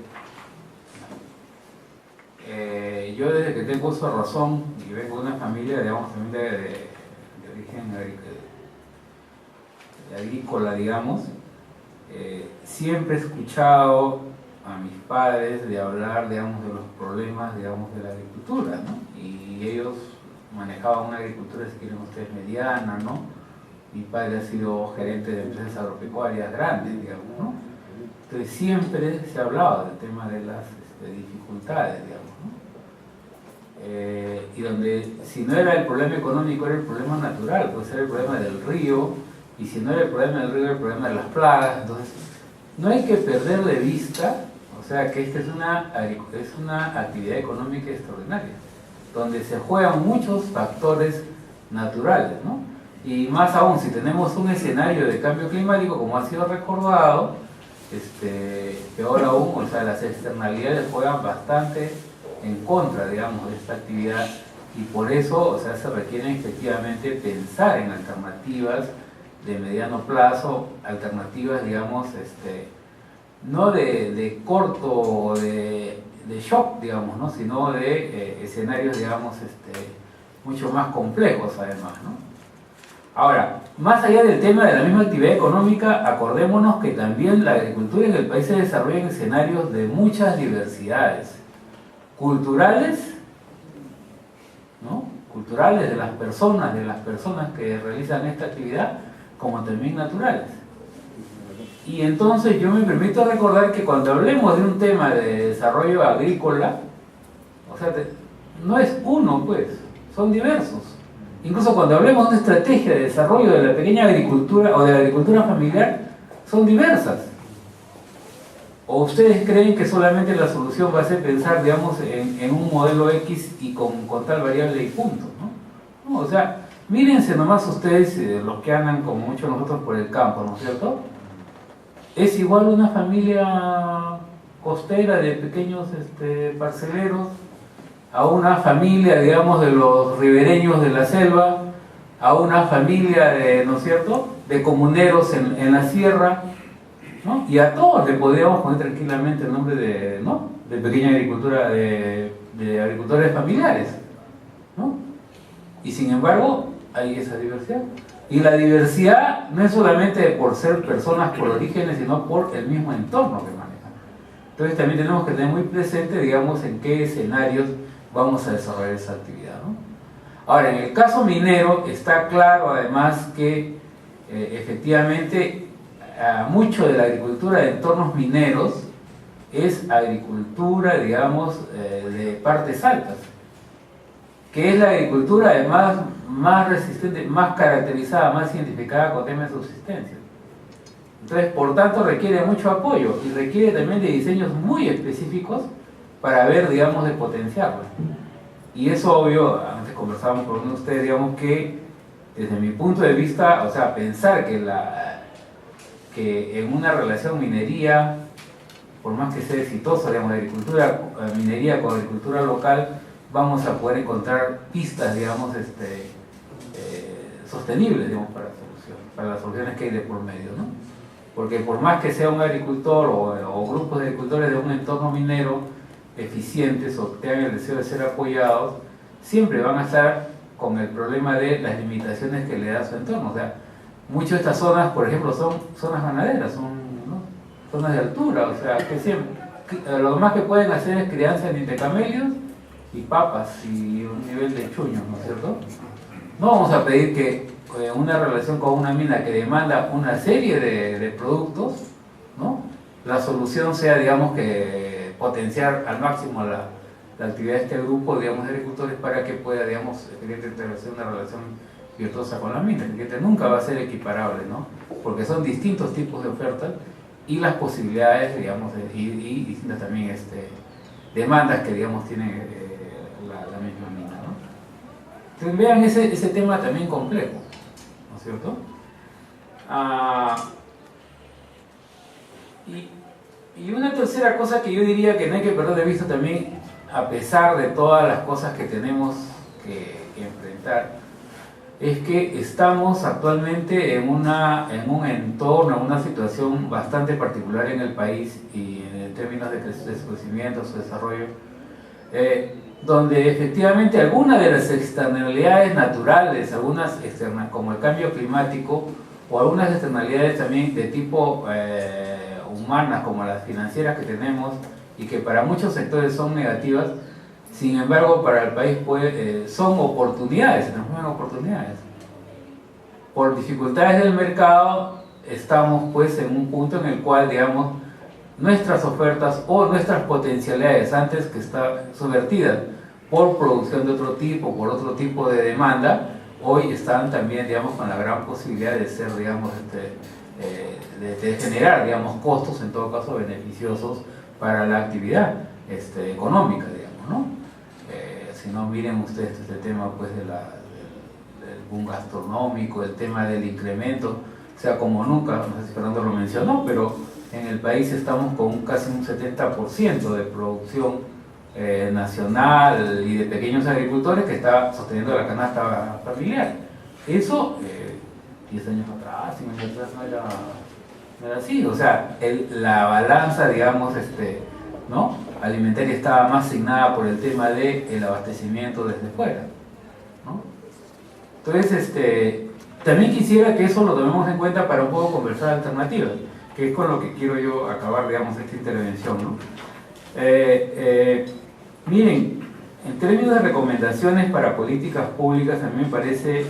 Yo desde que tengo uso de razón y vengo de una familia, digamos, también de origen agrícola, digamos, siempre he escuchado a mis padres de hablar, digamos, de los problemas, digamos, de la agricultura, ¿no? Y ellos manejaban una agricultura, si quieren ustedes, mediana, ¿no? Mi padre ha sido gerente de empresas agropecuarias grandes, digamos, ¿no? Entonces siempre se ha hablado del tema de las dificultades, digamos, ¿no? Y donde, si no era el problema económico, era el problema natural, pues era el problema del río, y si no era el problema del río, era el problema de las plagas. Entonces, no hay que perder de vista, o sea, que esta es una actividad económica extraordinaria, donde se juegan muchos factores naturales, ¿no? Y más aún, si tenemos un escenario de cambio climático, como ha sido recordado, peor aún, o sea, las externalidades juegan bastante en contra, digamos, de esta actividad, y por eso, o sea, se requiere efectivamente pensar en alternativas de mediano plazo, alternativas, digamos, no de corto o de shock, digamos, ¿no?, sino de escenarios, digamos, mucho más complejos además, ¿no? Ahora, más allá del tema de la misma actividad económica, acordémonos que también la agricultura en el país se desarrolla en escenarios de muchas diversidades culturales, ¿no?, culturales de las personas que realizan esta actividad, como también naturales. Y entonces yo me permito recordar que cuando hablemos de un tema de desarrollo agrícola, o sea, no es uno, pues, son diversos. Incluso cuando hablemos de una estrategia de desarrollo de la pequeña agricultura o de la agricultura familiar, son diversas. ¿O ustedes creen que solamente la solución va a ser pensar, digamos, en un modelo X y con tal variable y punto, ¿no? No, o sea, mírense nomás ustedes, los que andan como muchos nosotros por el campo, ¿no es cierto? Es igual una familia costera de pequeños parceleros, a una familia, digamos, de los ribereños de la selva, a una familia de, ¿no es cierto?, de comuneros en la sierra, ¿no? Y a todos le podríamos poner tranquilamente el nombre de, ¿no?, de pequeña agricultura, de agricultores familiares, ¿no? Y sin embargo, hay esa diversidad. Y la diversidad no es solamente por ser personas por orígenes, sino por el mismo entorno que manejan. Entonces también tenemos que tener muy presente, digamos, en qué escenarios vamos a desarrollar esa actividad, ¿no? Ahora, en el caso minero está claro además que efectivamente mucho de la agricultura de entornos mineros es agricultura, digamos, de partes altas, que es la agricultura además más resistente, más caracterizada, más identificada con temas de subsistencia. Entonces, por tanto, requiere mucho apoyo y requiere también de diseños muy específicos para ver, digamos, de potenciarla. Y eso, obvio, antes conversábamos con uno de ustedes, digamos que desde mi punto de vista, o sea, pensar que en una relación minería, por más que sea exitosa, digamos, de agricultura, minería con agricultura local, vamos a poder encontrar pistas, digamos, sostenibles, digamos, para las soluciones que hay de por medio, ¿no? Porque por más que sea un agricultor o grupos de agricultores de un entorno minero eficientes o que tengan el deseo de ser apoyados, siempre van a estar con el problema de las limitaciones que le da su entorno. O sea, muchas de estas zonas, por ejemplo, son zonas ganaderas, son, ¿no?, zonas de altura, o sea, que siempre, lo más que pueden hacer es crianza de camelios y papas y un nivel de chuños, ¿no es cierto? No vamos a pedir que una relación con una mina que demanda una serie de productos, ¿no?, la solución sea, digamos, que potenciar al máximo la actividad de este grupo, digamos, de agricultores para que pueda, digamos, establecer una relación virtuosa con la mina, que nunca va a ser equiparable, ¿no? Porque son distintos tipos de ofertas y las posibilidades, digamos, y distintas también demandas que, digamos, tiene la misma mina, ¿no? Entonces vean ese tema también complejo, ¿no es cierto? Y una tercera cosa que yo diría que no hay que perder de vista también, a pesar de todas las cosas que tenemos que enfrentar, es que estamos actualmente en un entorno, en una situación bastante particular en el país y en términos de su crecimiento, su desarrollo, donde efectivamente algunas de las externalidades naturales, algunas externas como el cambio climático o algunas externalidades también de tipo humanas como las financieras que tenemos y que para muchos sectores son negativas, sin embargo para el país son oportunidades, nos oportunidades. Por dificultades del mercado estamos pues en un punto en el cual, digamos, nuestras ofertas o nuestras potencialidades antes que están subvertidas por producción de otro tipo, por otro tipo de demanda, hoy están también, digamos, con la gran posibilidad de ser, digamos, de generar, digamos, costos, en todo caso, beneficiosos para la actividad económica, digamos, ¿no? Si no, miren ustedes este tema, pues, del boom gastronómico, el tema del incremento, o sea, como nunca, no sé si Fernando lo mencionó, pero en el país estamos con casi un 70% de producción nacional y de pequeños agricultores que está sosteniendo la canasta familiar. Eso 10 años atrás, 5 años atrás no era así. O sea, la balanza, digamos, ¿no?, alimentaria estaba más asignada por el tema del abastecimiento desde fuera, ¿no? Entonces, también quisiera que eso lo tomemos en cuenta para un poco conversar alternativas, que es con lo que quiero yo acabar, digamos, esta intervención, ¿no? Miren, en términos de recomendaciones para políticas públicas, a mí me parece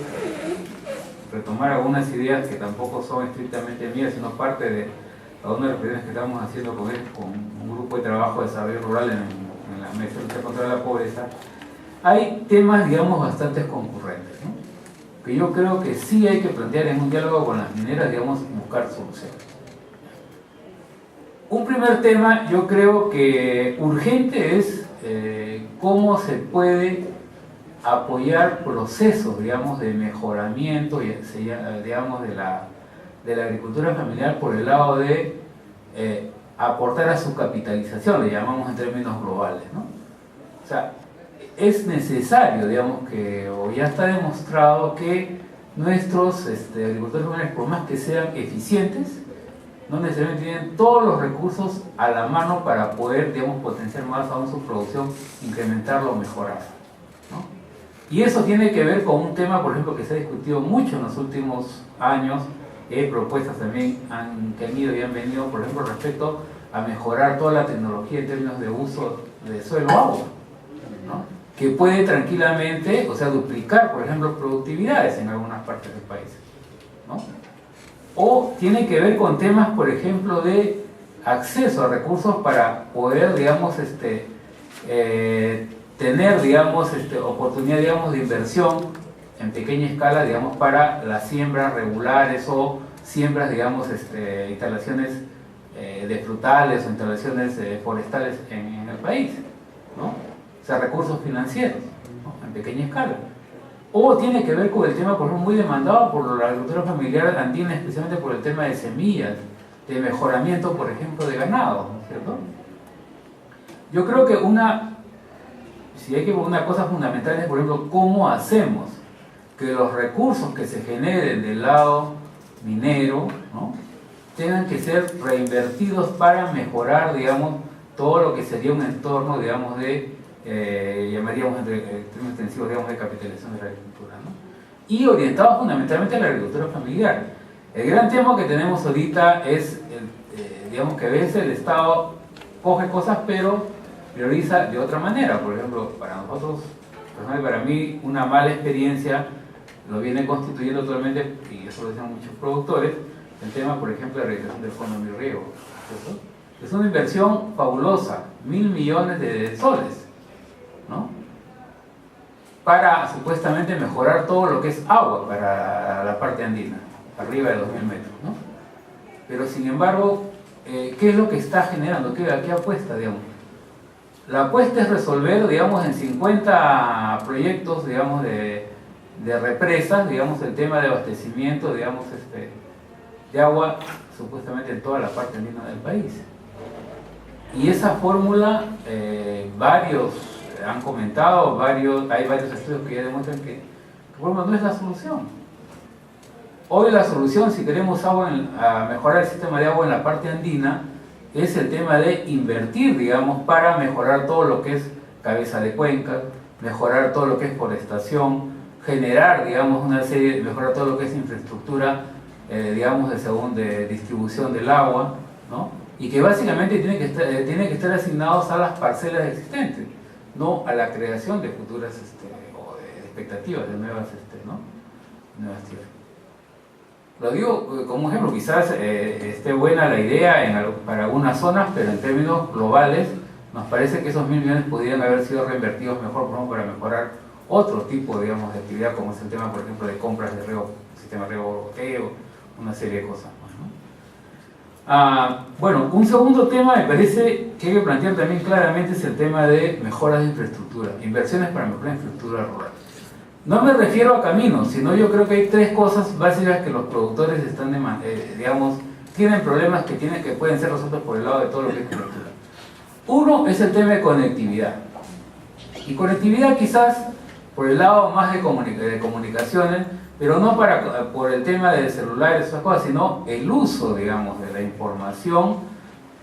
retomar algunas ideas que tampoco son estrictamente mías, sino parte de algunas reflexiones que estamos haciendo con un grupo de trabajo de desarrollo rural en la mesa de lucha contra la pobreza. Hay temas, digamos, bastante concurrentes, ¿no?, que yo creo que sí hay que plantear en un diálogo con las mineras, digamos, buscar soluciones. Un primer tema, yo creo que urgente es cómo se puede apoyar procesos, digamos, de mejoramiento, digamos, de la agricultura familiar por el lado de aportar a su capitalización, le llamamos en términos globales, ¿no? O sea, es necesario, digamos, o ya está demostrado que nuestros agricultores familiares, por más que sean eficientes, no necesariamente tienen todos los recursos a la mano para poder, digamos, potenciar más aún su producción, incrementarlo o mejorarlo, ¿no? Y eso tiene que ver con un tema, por ejemplo, que se ha discutido mucho en los últimos años, propuestas también que han ido y han venido, por ejemplo, respecto a mejorar toda la tecnología en términos de uso de suelo-agua, ¿no? Que puede tranquilamente, o sea, duplicar, por ejemplo, productividades en algunas partes del país, ¿no? O tiene que ver con temas, por ejemplo, de acceso a recursos para poder, digamos, tener, digamos, oportunidad, digamos, de inversión en pequeña escala, digamos, para las siembras regulares o siembras, digamos, instalaciones de frutales o instalaciones forestales en el país, ¿no? O sea, recursos financieros, ¿no? En pequeña escala. O tiene que ver con el tema, por ejemplo, muy demandado por la agricultura familiar andina, especialmente por el tema de semillas, de mejoramiento, por ejemplo, de ganado, ¿no es cierto? Yo creo que si hay que ver una cosa fundamental es, por ejemplo, cómo hacemos que los recursos que se generen del lado minero, ¿no?, tengan que ser reinvertidos para mejorar, digamos, todo lo que sería un entorno, digamos, llamaríamos en términos extensivos, digamos, de capitalización de la agricultura, ¿no? Y orientados fundamentalmente a la agricultura familiar. El gran tema que tenemos ahorita es, digamos, que a veces el Estado coge cosas pero prioriza de otra manera. Por ejemplo, para nosotros, para mí, una mala experiencia lo viene constituyendo totalmente, y eso lo dicen muchos productores, el tema, por ejemplo, de la realización del fondo de riego, ¿cierto? Es una inversión fabulosa, 1.000 millones de soles, ¿no?, para supuestamente mejorar todo lo que es agua para la parte andina, arriba de 2.000 metros, ¿no? Pero sin embargo, ¿qué es lo que está generando? ¿A qué apuesta, digamos? La apuesta es resolver, digamos, en 50 proyectos, digamos, de represas, digamos, el tema de abastecimiento, digamos, de agua, supuestamente en toda la parte andina del país. Y esa fórmula, varios han comentado, hay varios estudios que ya demuestran que la fórmula no es la solución. Hoy la solución, si queremos a mejorar el sistema de agua en la parte andina, es el tema de invertir, digamos, para mejorar todo lo que es cabeza de cuenca, mejorar todo lo que es forestación, generar, digamos, mejorar todo lo que es infraestructura, digamos, de distribución del agua, ¿no? Y que básicamente tiene que estar asignados a las parcelas existentes, no a la creación de futuras o de expectativas de nuevas tierras. Lo digo como ejemplo, quizás esté buena la idea para algunas zonas, pero en términos globales nos parece que esos 1.000 millones podrían haber sido reinvertidos mejor, por ejemplo, para mejorar otro tipo, digamos, de actividad, como es el tema, por ejemplo, de compras de riego, sistema de riego boteo, una serie de cosas más, ¿no? Bueno, un segundo tema me parece que hay que plantear también claramente es el tema de mejoras de infraestructura, inversiones para mejorar infraestructura rural. No me refiero a caminos, sino yo creo que hay tres cosas básicas que los productores están, digamos, tienen problemas que pueden ser resueltos por el lado de todo lo que es infraestructura. Uno es el tema de conectividad. Y conectividad quizás por el lado más de comunicaciones, pero no por el tema de celulares, esas cosas, sino el uso, digamos, de la información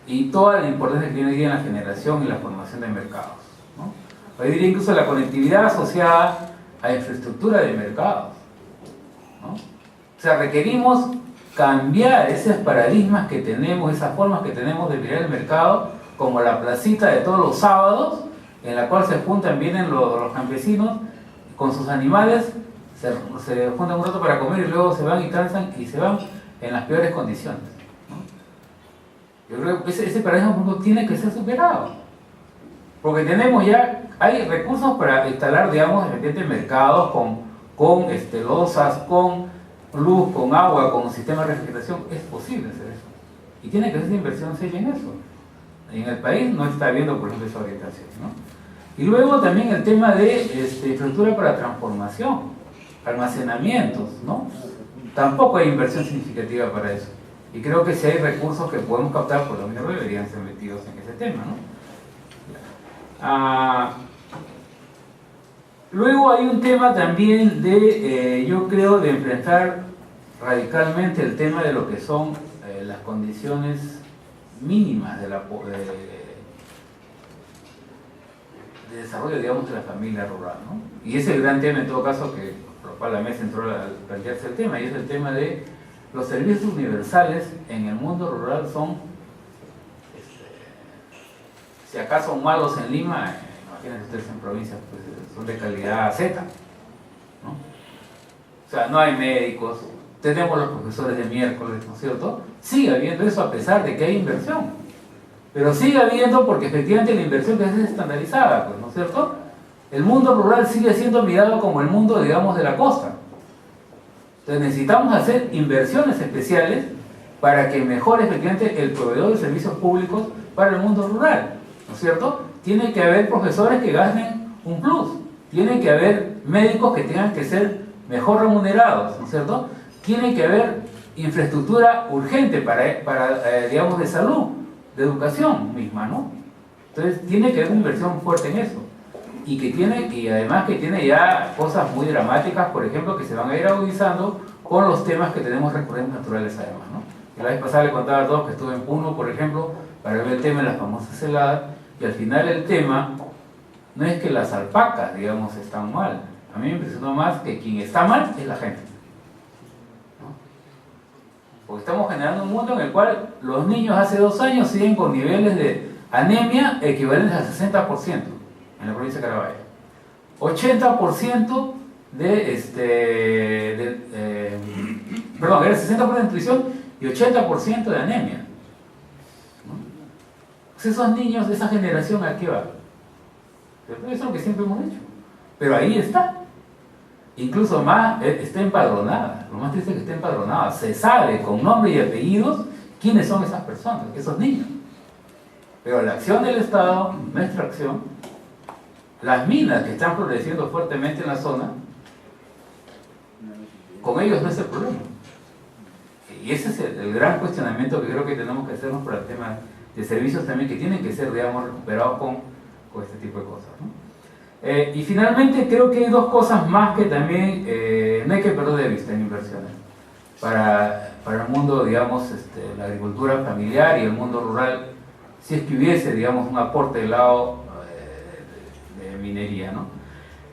y toda la importancia que tiene hoy día en la generación y la formación de mercados, ¿no? Hoy diría incluso la conectividad asociada a infraestructura de mercados, ¿no? O sea, requerimos cambiar esos paradigmas que tenemos, esas formas que tenemos de mirar el mercado, como la placita de todos los sábados, en la cual se juntan, vienen los campesinos con sus animales, se juntan un rato para comer y luego se van y cansan y se van en las peores condiciones, ¿no? Yo creo que ese paradigma tiene que ser superado, porque hay recursos para instalar, digamos, mercados con losas, con luz, con agua, con un sistema de refrigeración. Es posible hacer eso. y tiene que hacer inversión seria en eso. En el país no está habiendo, por ejemplo, esa orientación, ¿no? Y luego también el tema de infraestructura para transformación, almacenamientos, ¿no? Tampoco hay inversión significativa para eso. Y creo que si hay recursos que podemos captar, por lo menos deberían ser metidos en ese tema, ¿no? Luego hay un tema también de, yo creo, de enfrentar radicalmente el tema de lo que son las condiciones mínimas de desarrollo, digamos, de la familia rural, ¿no? Y ese es el gran tema, en todo caso, que por lo cual la mesa entró a plantearse el tema, y es el tema de los servicios universales en el mundo rural son, si acaso son malos en Lima, imagínense ustedes en provincias, pues son de calidad Z, ¿no? O sea, no hay médicos, tenemos los profesores de miércoles, ¿no es cierto? Sigue habiendo eso a pesar de que hay inversión, pero sigue habiendo porque efectivamente la inversión que es estandarizada, pues, ¿no es cierto? El mundo rural sigue siendo mirado como el mundo, digamos, de la costa. Entonces necesitamos hacer inversiones especiales para que mejore efectivamente el proveedor de servicios públicos para el mundo rural, ¿no es cierto? Tiene que haber profesores que ganen un plus, tiene que haber médicos que tengan que ser mejor remunerados, ¿no es cierto? Tiene que haber infraestructura urgente para digamos, de salud, de educación misma, ¿no? Entonces tiene que haber una inversión fuerte en eso. Y además que tiene ya cosas muy dramáticas, por ejemplo, que se van a ir agudizando con los temas que tenemos recurrentes naturales además, ¿no? Y la vez pasada le contaba a todos que estuve en Puno, por ejemplo, para ver el tema de las famosas heladas, y al final el tema no es que las alpacas, digamos, están mal. A mí me impresionó más que quien está mal es la gente, ¿no? Porque estamos generando un mundo en el cual los niños hace 2 años siguen con niveles de anemia equivalentes al 60%. En la provincia de Carabaya, 80% perdón, era 60% de nutrición y 80% de anemia, ¿no? Pues esos niños, esa generación, ¿a qué va? Eso es lo que siempre hemos dicho, pero ahí está, incluso más, está empadronada, lo más triste es que está empadronada, se sabe con nombre y apellidos quiénes son esas personas, esos niños, pero la acción del Estado, nuestra acción, las minas que están floreciendo fuertemente en la zona, con ellos no es el problema. Y ese es el gran cuestionamiento que creo que tenemos que hacernos para el tema de servicios también, que tienen que ser, digamos, recuperados con este tipo de cosas, ¿no? Y finalmente creo que hay 2 cosas más que también no hay que perder de vista en inversiones. Para el mundo, digamos, la agricultura familiar y el mundo rural, si es que hubiese, digamos, un aporte del lado minería, ¿no?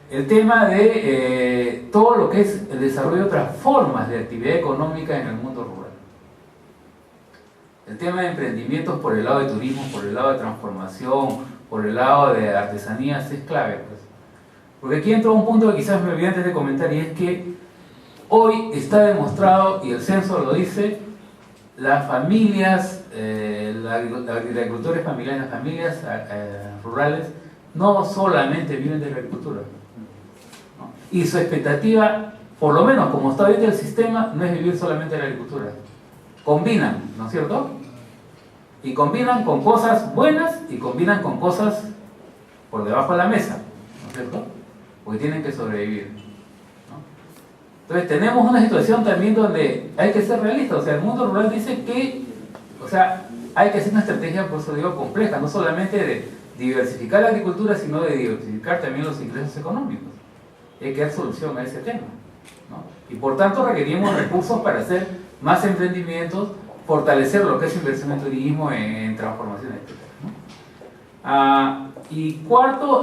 El tema de todo lo que es el desarrollo de otras formas de actividad económica en el mundo rural. El tema de emprendimientos por el lado de turismo, por el lado de transformación, por el lado de artesanías es clave, pues. Porque aquí entra un punto que quizás me olvidé antes de comentar, y es que hoy está demostrado, y el censo lo dice, las familias, los agricultores familiares, las familias rurales, no solamente viven de la agricultura, ¿no? Y su expectativa, por lo menos como está ahorita el sistema, no es vivir solamente de la agricultura. Combinan, ¿no es cierto? Y combinan con cosas buenas y combinan con cosas por debajo de la mesa, ¿no es cierto? Porque tienen que sobrevivir, ¿no? Entonces tenemos una situación también donde hay que ser realistas. O sea, el mundo rural dice que, o sea, hay que hacer una estrategia, por eso digo, compleja, no solamente de diversificar la agricultura, sino de diversificar también los ingresos económicos. Hay que dar solución a ese tema, ¿no? Y por tanto requerimos recursos para hacer más emprendimientos, fortalecer lo que es inversión en turismo, en transformación, etc., ¿no? Y cuarto,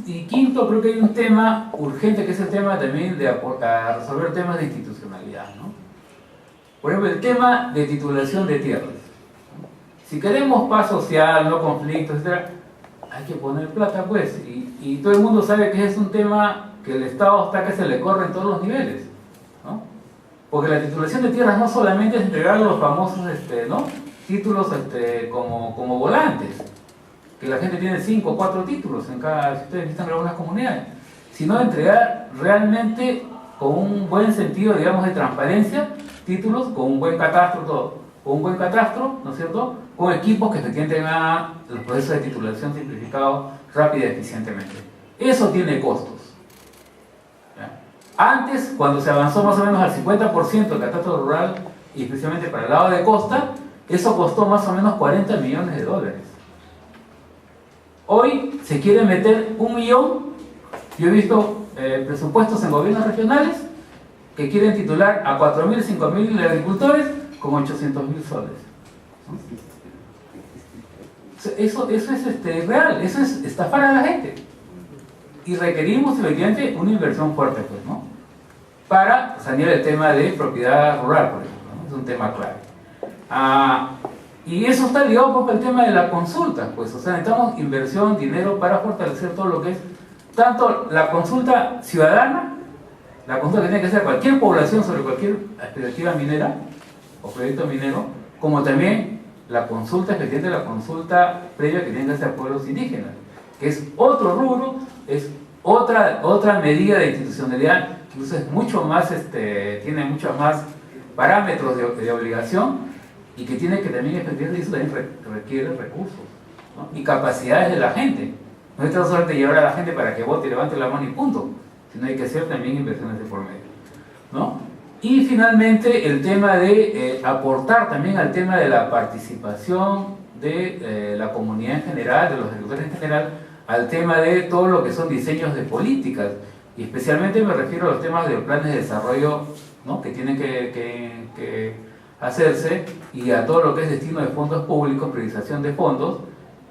y quinto, creo que hay un tema urgente, que es el tema también de resolver temas de institucionalidad, ¿no? Por ejemplo, el tema de titulación de tierras, ¿no? Si queremos paz social, no conflictos, etc., hay que poner plata, pues, y todo el mundo sabe que es un tema que el Estado está que se le corre en todos los niveles, ¿no? Porque la titulación de tierras no solamente es entregar los famosos ¿no? títulos como volantes, que la gente tiene 5 o 4 títulos en cada, si ustedes visitan algunas comunidades, sino entregar realmente con un buen sentido, digamos, de transparencia, títulos con un buen catastro, todo. con un buen catastro, ¿no es cierto?, con equipos que efectivamente hagan los procesos de titulación simplificados rápida y eficientemente. Eso tiene costos. ¿Ya? Antes, cuando se avanzó más o menos al 50% del catastro rural, y especialmente para el lado de costa, eso costó más o menos 40 millones de dólares. Hoy se quiere meter 1 millón. Yo he visto presupuestos en gobiernos regionales que quieren titular a 4.000, 5.000 agricultores con 800.000 soles. Eso es real, eso es estafar a la gente. Y requerimos efectivamente una inversión fuerte, pues, ¿no?, para sanear el tema de propiedad rural, por ejemplo, ¿no? Es un tema clave. Y eso está ligado un poco al tema de la consulta, pues, o sea, necesitamos inversión, dinero para fortalecer todo lo que es tanto la consulta ciudadana, la consulta que tiene que hacer cualquier población sobre cualquier expectativa minera o proyecto minero, como también la consulta efectivamente, la consulta previa que tienen que hacer pueblos indígenas, que es otro rubro, es otra medida de institucionalidad, que incluso es mucho más, tiene muchos más parámetros de obligación, y que tiene que también efectivamente, eso también requiere recursos, ¿no?, y capacidades de la gente. No es tan solamente llevar a la gente para que vote y levante la mano y punto, sino hay que hacer también inversiones de por medio, ¿no? Y finalmente el tema de aportar también al tema de la participación de la comunidad en general, de los agricultores en general, al tema de todo lo que son diseños de políticas, y especialmente me refiero a los temas de los planes de desarrollo, ¿no?, que tienen que hacerse, y a todo lo que es destino de fondos públicos, priorización de fondos,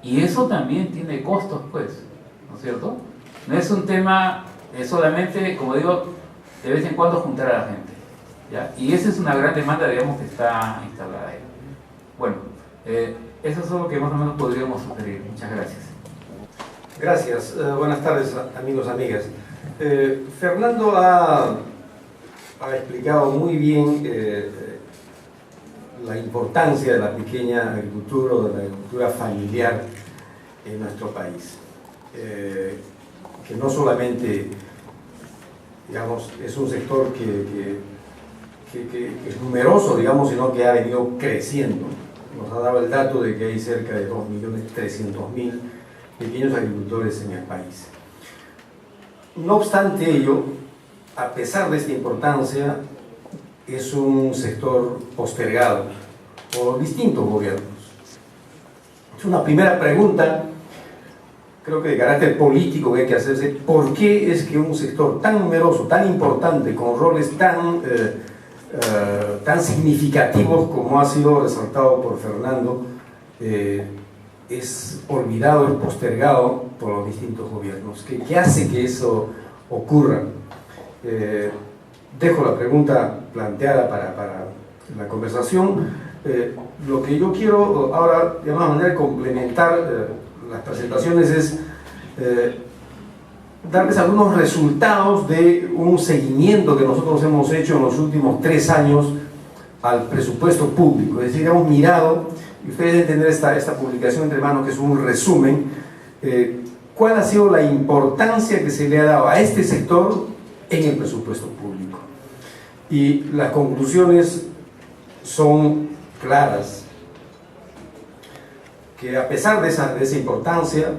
y eso también tiene costos, pues, ¿no es cierto? No es un tema solamente, como digo, de vez en cuando juntar a la gente, ¿ya? Y esa es una gran demanda, digamos, que está instalada ahí. Bueno, eso es lo que más o menos podríamos sugerir. Muchas gracias. Gracias. Buenas tardes, amigos, amigas. Fernando ha explicado muy bien la importancia de la pequeña agricultura o de la agricultura familiar en nuestro país, que no solamente, digamos, es un sector que es numeroso, digamos, sino que ha venido creciendo. Nos ha dado el dato de que hay cerca de 2.300.000 pequeños agricultores en el país. No obstante ello, a pesar de esta importancia, es un sector postergado por distintos gobiernos. Es una primera pregunta, creo que de carácter político, que hay que hacerse: ¿por qué es que un sector tan numeroso, tan importante, con roles tan significativos como ha sido resaltado por Fernando, es olvidado, es postergado por los distintos gobiernos? ¿Qué hace que eso ocurra? Dejo la pregunta planteada para la conversación. Lo que yo quiero ahora, de alguna manera, complementar las presentaciones es darles algunos resultados de un seguimiento que nosotros hemos hecho en los últimos 3 años al presupuesto público. Es decir, hemos mirado, y ustedes deben tener esta publicación entre manos, que es un resumen, cuál ha sido la importancia que se le ha dado a este sector en el presupuesto público. Y las conclusiones son claras, que a pesar de esa importancia,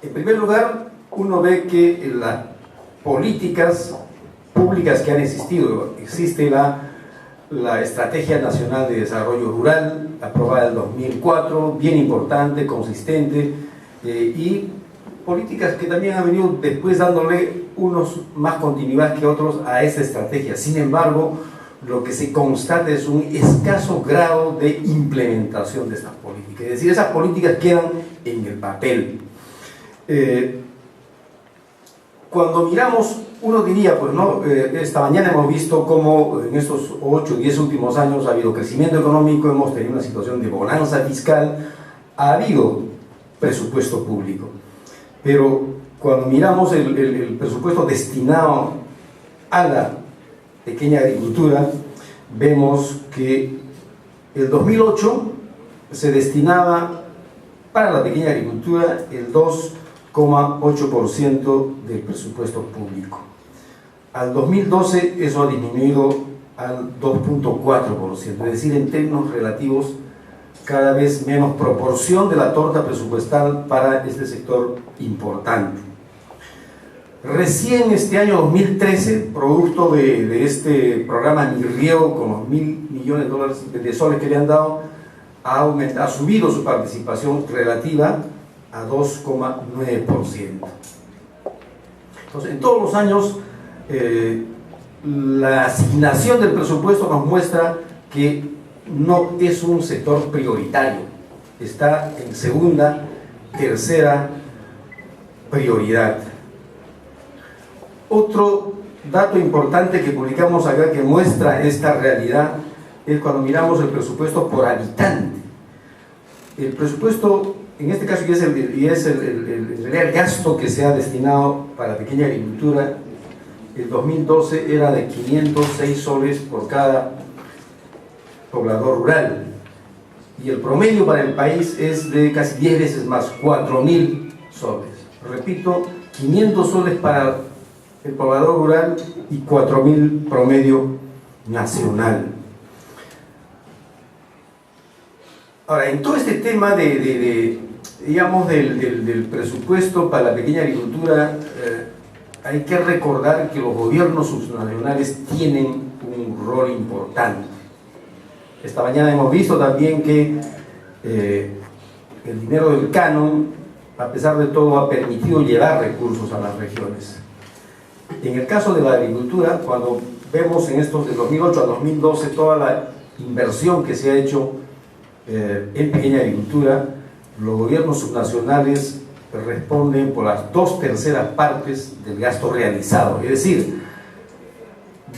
en primer lugar, uno ve que las políticas públicas que han existido, existe la Estrategia Nacional de Desarrollo Rural, aprobada en 2004, bien importante, consistente, y políticas que también han venido después dándole unos más continuidad que otros a esta estrategia. Sin embargo, lo que se constata es un escaso grado de implementación de estas políticas. Es decir, esas políticas quedan en el papel. Cuando miramos, uno diría, pues no, esta mañana hemos visto cómo en estos 8 o 10 últimos años ha habido crecimiento económico, hemos tenido una situación de bonanza fiscal, ha habido presupuesto público. Pero cuando miramos el presupuesto destinado a la pequeña agricultura, vemos que el 2008 se destinaba para la pequeña agricultura el 2,8% del presupuesto público. Al 2012 eso ha disminuido al 2.4%, es decir, en términos relativos, cada vez menos proporción de la torta presupuestal para este sector importante. Recién este año 2013, producto de este programa Mi Riego, con los $1.000 millones de soles que le han dado, ha subido su participación relativa a 2,9%. Entonces, en todos los años, la asignación del presupuesto nos muestra que no es un sector prioritario, está en segunda, tercera prioridad. Otro dato importante que publicamos acá que muestra esta realidad es cuando miramos el presupuesto por habitante. El presupuesto, en este caso, el gasto que se ha destinado para la pequeña agricultura, el 2012 era de 506 soles por cada poblador rural, y el promedio para el país es de casi 10 veces más, 4.000 soles. Repito, 500 soles para el poblador rural y 4.000 promedio nacional. Ahora, en todo este tema digamos, del presupuesto para la pequeña agricultura, hay que recordar que los gobiernos subnacionales tienen un rol importante. Esta mañana hemos visto también que el dinero del canon, a pesar de todo, ha permitido llevar recursos a las regiones. En el caso de la agricultura, cuando vemos en estos de 2008 a 2012 toda la inversión que se ha hecho en pequeña agricultura, los gobiernos subnacionales responden por las 2/3 partes del gasto realizado. Es decir,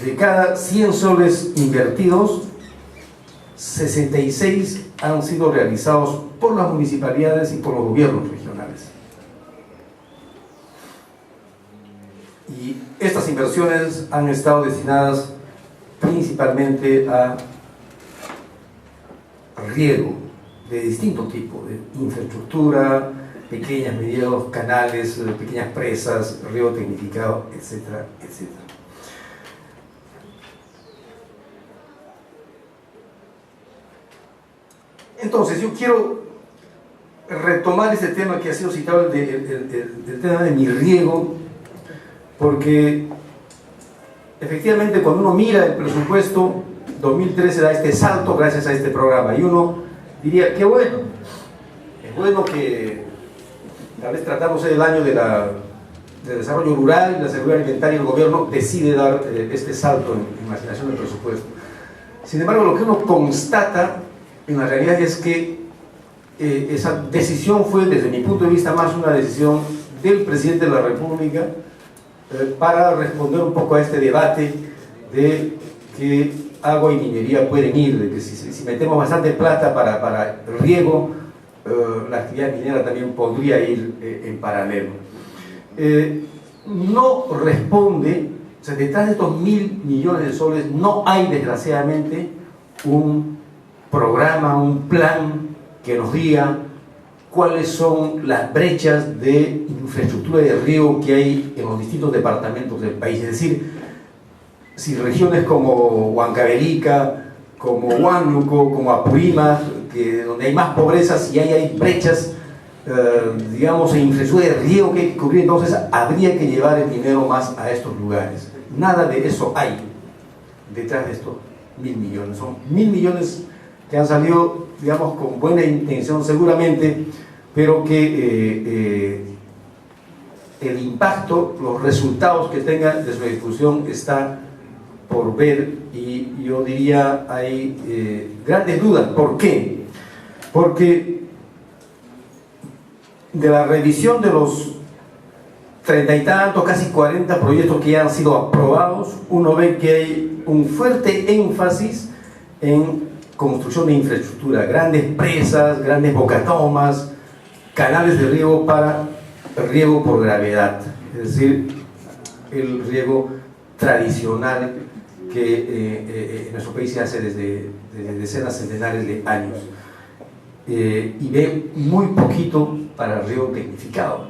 de cada 100 soles invertidos, 66 han sido realizados por las municipalidades y por los gobiernos regionales. Y estas inversiones han estado destinadas principalmente a riego de distinto tipo, de infraestructura, pequeñas, medianos canales, pequeñas presas, riego tecnificado, etcétera, etcétera. Entonces, yo quiero retomar este tema que ha sido citado, el tema de Mi Riego, porque efectivamente cuando uno mira el presupuesto 2013 da este salto gracias a este programa, y uno diría, qué bueno, es bueno que tal vez tratándose del año de desarrollo rural y la seguridad alimentaria, el gobierno decide dar este salto en la asignación del presupuesto. Sin embargo, lo que uno constata en la realidad es que esa decisión fue, desde mi punto de vista, más una decisión del presidente de la República para responder un poco a este debate de que agua y minería pueden ir, de que si metemos bastante plata para el riego, la actividad minera también podría ir en paralelo. No responde, o sea, detrás de estos 1.000 millones de soles no hay, desgraciadamente, un programa, un plan que nos diga cuáles son las brechas de infraestructura de riego que hay en los distintos departamentos del país. Es decir, si regiones como Huancavelica, como Huánuco, como Apurímac, donde hay más pobreza, si hay brechas, digamos, en infraestructura de riego que hay que cubrir, entonces habría que llevar el dinero más a estos lugares. Nada de eso hay detrás de estos 1.000 millones. Son 1.000 millones que han salido, digamos, con buena intención seguramente, pero que el impacto, los resultados que tenga de su ejecución está por ver, y yo diría hay grandes dudas. ¿Por qué? Porque de la revisión de los 30 y tantos, casi 40 proyectos que ya han sido aprobados, uno ve que hay un fuerte énfasis en construcción de infraestructura, grandes presas, grandes bocatomas, canales de riego para riego por gravedad, es decir, el riego tradicional que en nuestro país se hace desde decenas, centenares de años, y ve muy poquito para el riego tecnificado.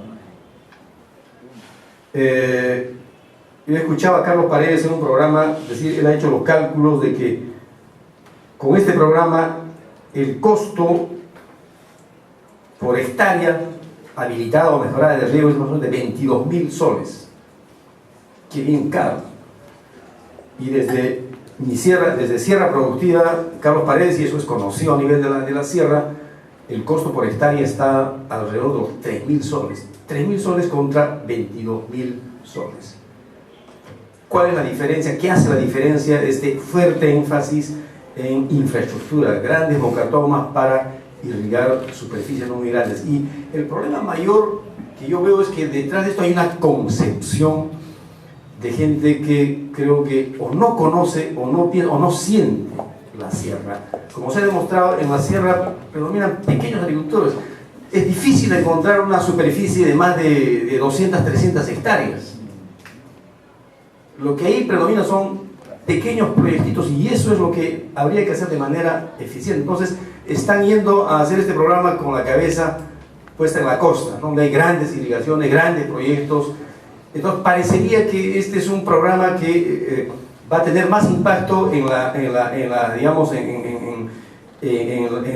Yo escuchaba a Carlos Paredes en un programa decir, él ha hecho los cálculos de que con este programa el costo por hectárea habilitada o mejorada de riego es más o menos de 22.000 soles. Qué bien caro. Y desde Sierra Productiva, Carlos Paredes, y eso es conocido a nivel de la sierra, el costo por hectárea está alrededor de los 3.000 soles. 3.000 soles contra 22.000 soles. ¿Cuál es la diferencia? ¿Qué hace la diferencia? Este fuerte énfasis en infraestructura, grandes bocatomas para irrigar superficies no muy grandes. Y el problema mayor que yo veo es que detrás de esto hay una concepción de gente que creo que o no conoce o no piensa o no siente la sierra. Como se ha demostrado, en la sierra predominan pequeños agricultores. Es difícil encontrar una superficie de más de 200, 300 hectáreas. Lo que ahí predomina son pequeños proyectitos y eso es lo que habría que hacer de manera eficiente. Entonces, están yendo a hacer este programa con la cabeza puesta en la costa, donde hay grandes irrigaciones, grandes proyectos. Entonces, parecería que este es un programa que va a tener más impacto en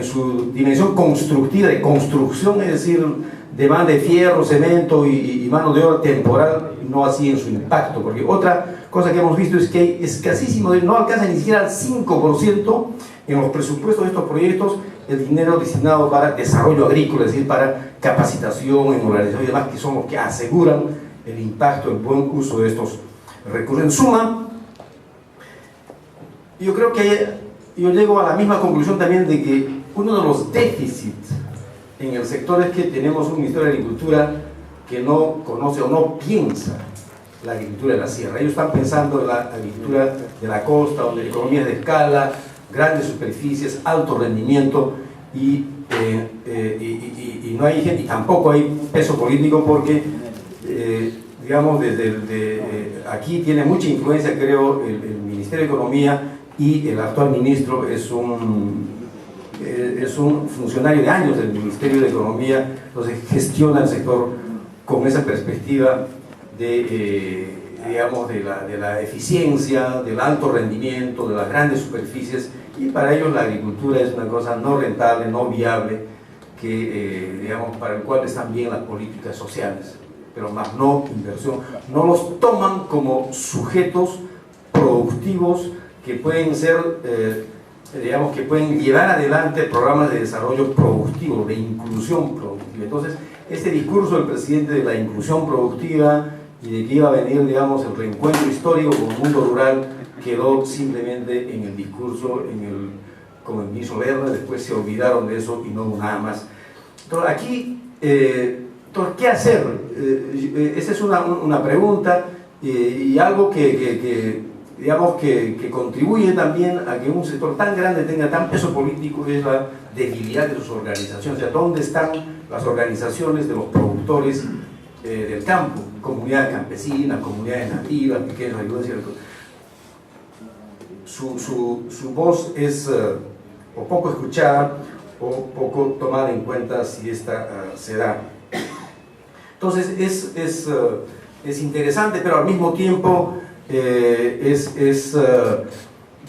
su dimensión constructiva, de construcción, es decir, demanda de fierro, cemento y mano de obra temporal, no así en su impacto, porque otra cosa que hemos visto es que hay escasísimo, no alcanza ni siquiera al 5% en los presupuestos de estos proyectos el dinero destinado para desarrollo agrícola, es decir, para capacitación, en organización y demás, que son los que aseguran el impacto, el buen uso de estos recursos. En suma, yo creo que yo llego a la misma conclusión también de que uno de los déficits en el sector es que tenemos un Ministerio de Agricultura que no conoce o no piensa la agricultura de la sierra. Ellos están pensando en la agricultura de la costa, donde la economía es de escala, grandes superficies, alto rendimiento y no hay gente, y tampoco hay peso político porque digamos aquí tiene mucha influencia, creo, el Ministerio de Economía, y el actual ministro es un funcionario de años del Ministerio de Economía, entonces gestiona el sector con esa perspectiva de la eficiencia, del alto rendimiento, de las grandes superficies, y para ellos la agricultura es una cosa no rentable, no viable, para el cual están bien las políticas sociales, pero más no inversión. No los toman como sujetos productivos que pueden ser, que pueden llevar adelante programas de desarrollo productivo, de inclusión productiva. Entonces, este discurso del presidente de la inclusión productiva y de que iba a venir, digamos, el reencuentro histórico con el mundo rural, quedó simplemente en el discurso, como el ministro Lerner, después se olvidaron de eso y no nada más. Entonces, aquí, ¿qué hacer? Esa es una pregunta y algo que contribuye también a que un sector tan grande tenga tan peso político, es la debilidad de sus organizaciones. O sea, ¿dónde están las organizaciones de los productores del campo? Comunidades campesinas, comunidades nativas, pequeños agricultores. Su voz es o poco escuchada o poco tomada en cuenta si esta se da. Entonces es interesante, pero al mismo tiempo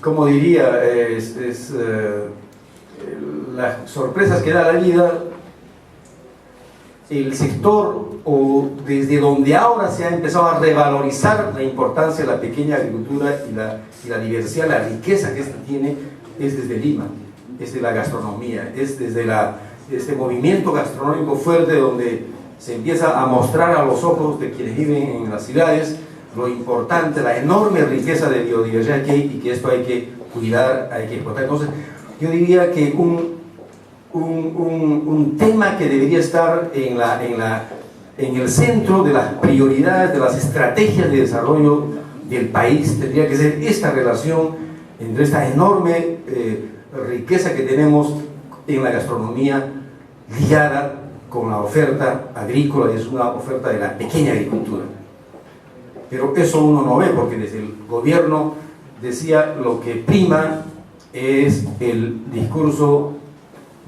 como diría, las sorpresas que da la vida. El sector, o desde donde ahora se ha empezado a revalorizar la importancia de la pequeña agricultura y la diversidad, la riqueza que esta tiene, es desde Lima, es de la gastronomía, es desde este movimiento gastronómico fuerte, donde se empieza a mostrar a los ojos de quienes viven en las ciudades lo importante, la enorme riqueza de biodiversidad que hay, y que esto hay que cuidar, hay que explotar. Entonces, yo diría que un tema que debería estar en el centro de las prioridades, de las estrategias de desarrollo del país, tendría que ser esta relación entre esta enorme riqueza que tenemos en la gastronomía, ligada con la oferta agrícola, y es una oferta de la pequeña agricultura. Pero eso uno no ve, porque desde el gobierno decía lo que prima es el discurso: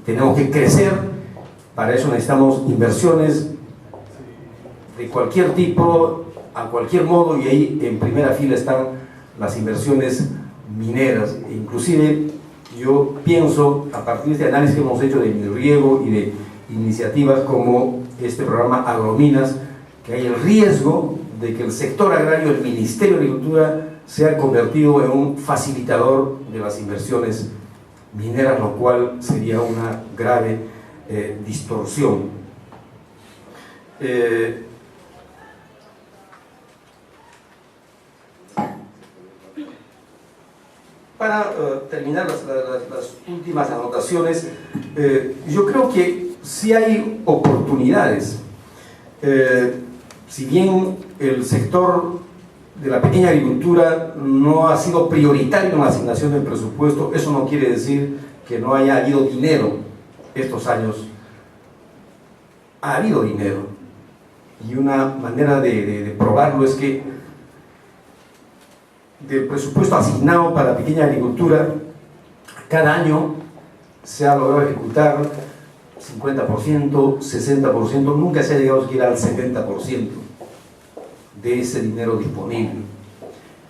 tenemos que crecer, para eso necesitamos inversiones de cualquier tipo, a cualquier modo, y ahí en primera fila están las inversiones mineras. Inclusive yo pienso, a partir de este análisis que hemos hecho de Mirriego y de iniciativas como este programa Agrominas, que hay el riesgo de que el sector agrario, el Ministerio de Agricultura, sea convertido en un facilitador de las inversiones mineras, lo cual sería una grave distorsión. Para terminar las últimas anotaciones, yo creo que sí hay oportunidades. Si bien el sector de la pequeña agricultura no ha sido prioritario en la asignación del presupuesto, eso no quiere decir que no haya habido dinero estos años. Ha habido dinero, y una manera de probarlo es que del presupuesto asignado para la pequeña agricultura, cada año se ha logrado ejecutar 50%, 60%, nunca se ha llegado siquiera al 70% de ese dinero disponible.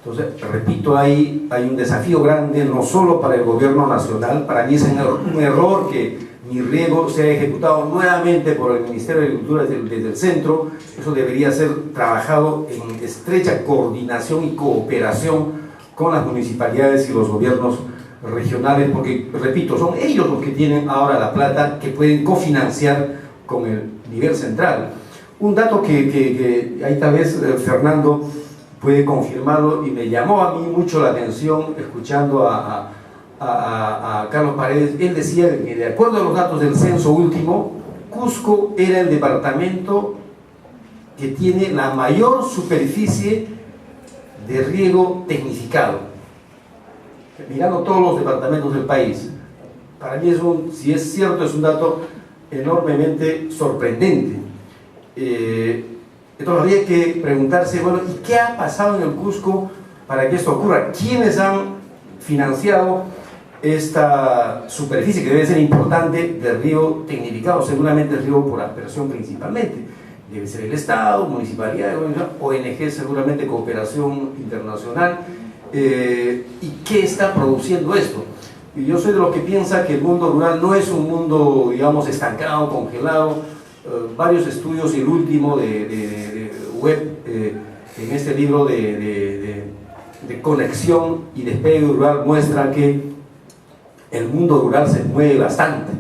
Entonces, repito, hay un desafío grande, no solo para el gobierno nacional. Para mí es un error que Mirriego sea ejecutado nuevamente por el Ministerio de Agricultura desde el centro. Eso debería ser trabajado en estrecha coordinación y cooperación con las municipalidades y los gobiernos regionales, porque, repito, son ellos los que tienen ahora la plata que pueden cofinanciar con el nivel central. Un dato que ahí tal vez Fernando puede confirmarlo, y me llamó a mí mucho la atención escuchando a Carlos Paredes. Él decía que, de acuerdo a los datos del censo último, Cusco era el departamento que tiene la mayor superficie de riego tecnificado, mirando todos los departamentos del país. Para mí si es cierto, es un dato enormemente sorprendente. Entonces habría que preguntarse, bueno, ¿y qué ha pasado en el Cusco para que esto ocurra? ¿Quiénes han financiado esta superficie que debe ser importante de riego tecnificado? Seguramente el riego por aspersión principalmente. Debe ser el Estado, municipalidad, ONG, seguramente cooperación internacional. ¿Y qué está produciendo esto? Y yo soy de los que piensa que el mundo rural no es un mundo, digamos, estancado, congelado. Varios estudios, y el último de Webb, en este libro de conexión y despegue rural, muestra que el mundo rural se mueve bastante,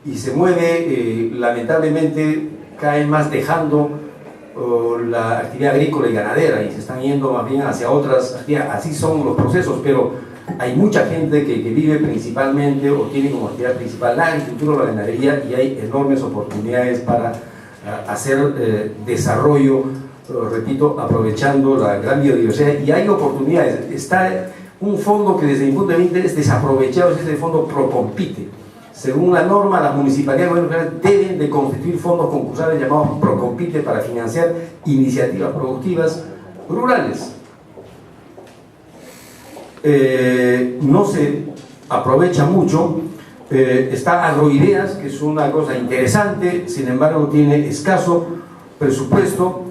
y se mueve, lamentablemente, cada vez más dejando la actividad agrícola y ganadera, y se están yendo más bien hacia otras actividades. Así son los procesos, pero hay mucha gente que vive principalmente o tiene como actividad principal la agricultura o la ganadería, y hay enormes oportunidades para hacer desarrollo, repito, aprovechando la gran biodiversidad. Y hay oportunidades. Está un fondo que, desde mi punto de vista, es desaprovechado, es el fondo Procompite. Según la norma, las municipalidades deben de constituir fondos concursales llamados Procompite para financiar iniciativas productivas rurales. No se aprovecha mucho. Está Agroideas, que es una cosa interesante, sin embargo tiene escaso presupuesto.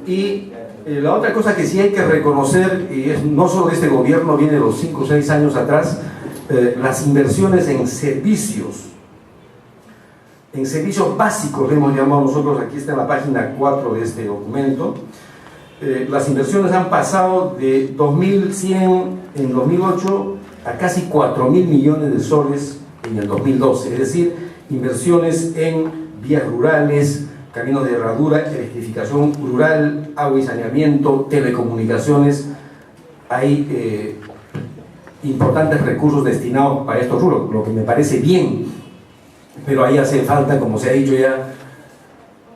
Y la otra cosa que sí hay que reconocer, y es no solo de este gobierno, viene de los 5 o 6 años atrás, las inversiones en servicios básicos, le hemos llamado nosotros. Aquí está en la página 4 de este documento. Las inversiones han pasado de 2.100 en 2008 a casi 4.000 millones de soles en el 2012, es decir, inversiones en vías rurales, caminos de herradura, electrificación rural, agua y saneamiento, telecomunicaciones. Hay importantes recursos destinados para estos rubros, lo que me parece bien, pero ahí hace falta, como se ha dicho ya,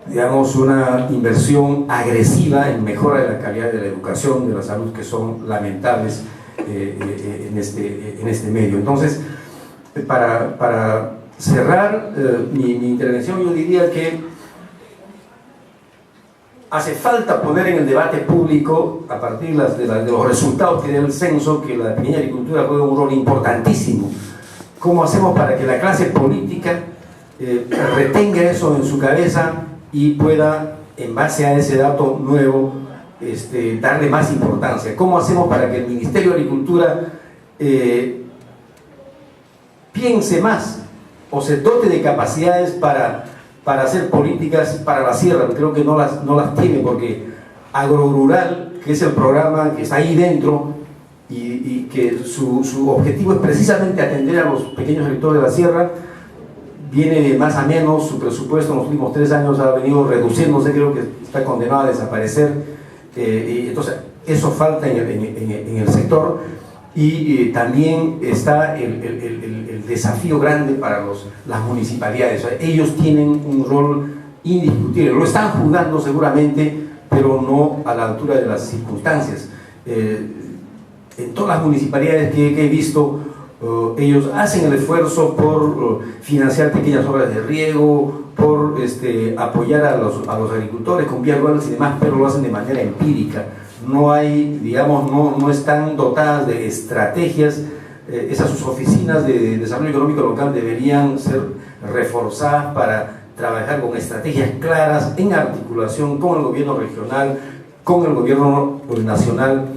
digamos, una inversión agresiva en mejora de la calidad de la educación, de la salud, que son lamentables en este medio. Entonces, para cerrar mi intervención, yo diría que hace falta poner en el debate público, a partir de los resultados que da el censo, que la pequeña agricultura juega un rol importantísimo. ¿Cómo hacemos para que la clase política retenga eso en su cabeza y pueda, en base a ese dato nuevo, darle más importancia. ¿Cómo hacemos para que el Ministerio de Agricultura piense más o se dote de capacidades para hacer políticas para la sierra? Creo que no las tiene, porque Agrorural, que es el programa que está ahí dentro y que su objetivo es precisamente atender a los pequeños agricultores de la sierra, viene de más a menos. Su presupuesto en los últimos 3 años ha venido reduciéndose, creo que está condenado a desaparecer, y entonces eso falta en el sector. Y también está el desafío grande para las municipalidades. O sea, ellos tienen un rol indiscutible, lo están jugando seguramente, pero no a la altura de las circunstancias. En todas las municipalidades que he visto, ellos hacen el esfuerzo por financiar pequeñas obras de riego, por apoyar a los agricultores con vías rurales y demás, pero lo hacen de manera empírica. No hay, digamos, no están dotadas de estrategias. Sus oficinas de desarrollo económico local deberían ser reforzadas para trabajar con estrategias claras en articulación con el gobierno regional, con el gobierno nacional,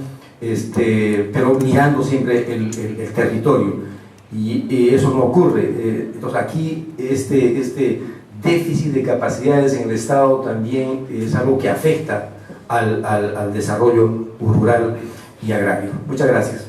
pero mirando siempre el territorio, y eso no ocurre. Entonces aquí este déficit de capacidades en el Estado también es algo que afecta al desarrollo rural y agrario. Muchas gracias.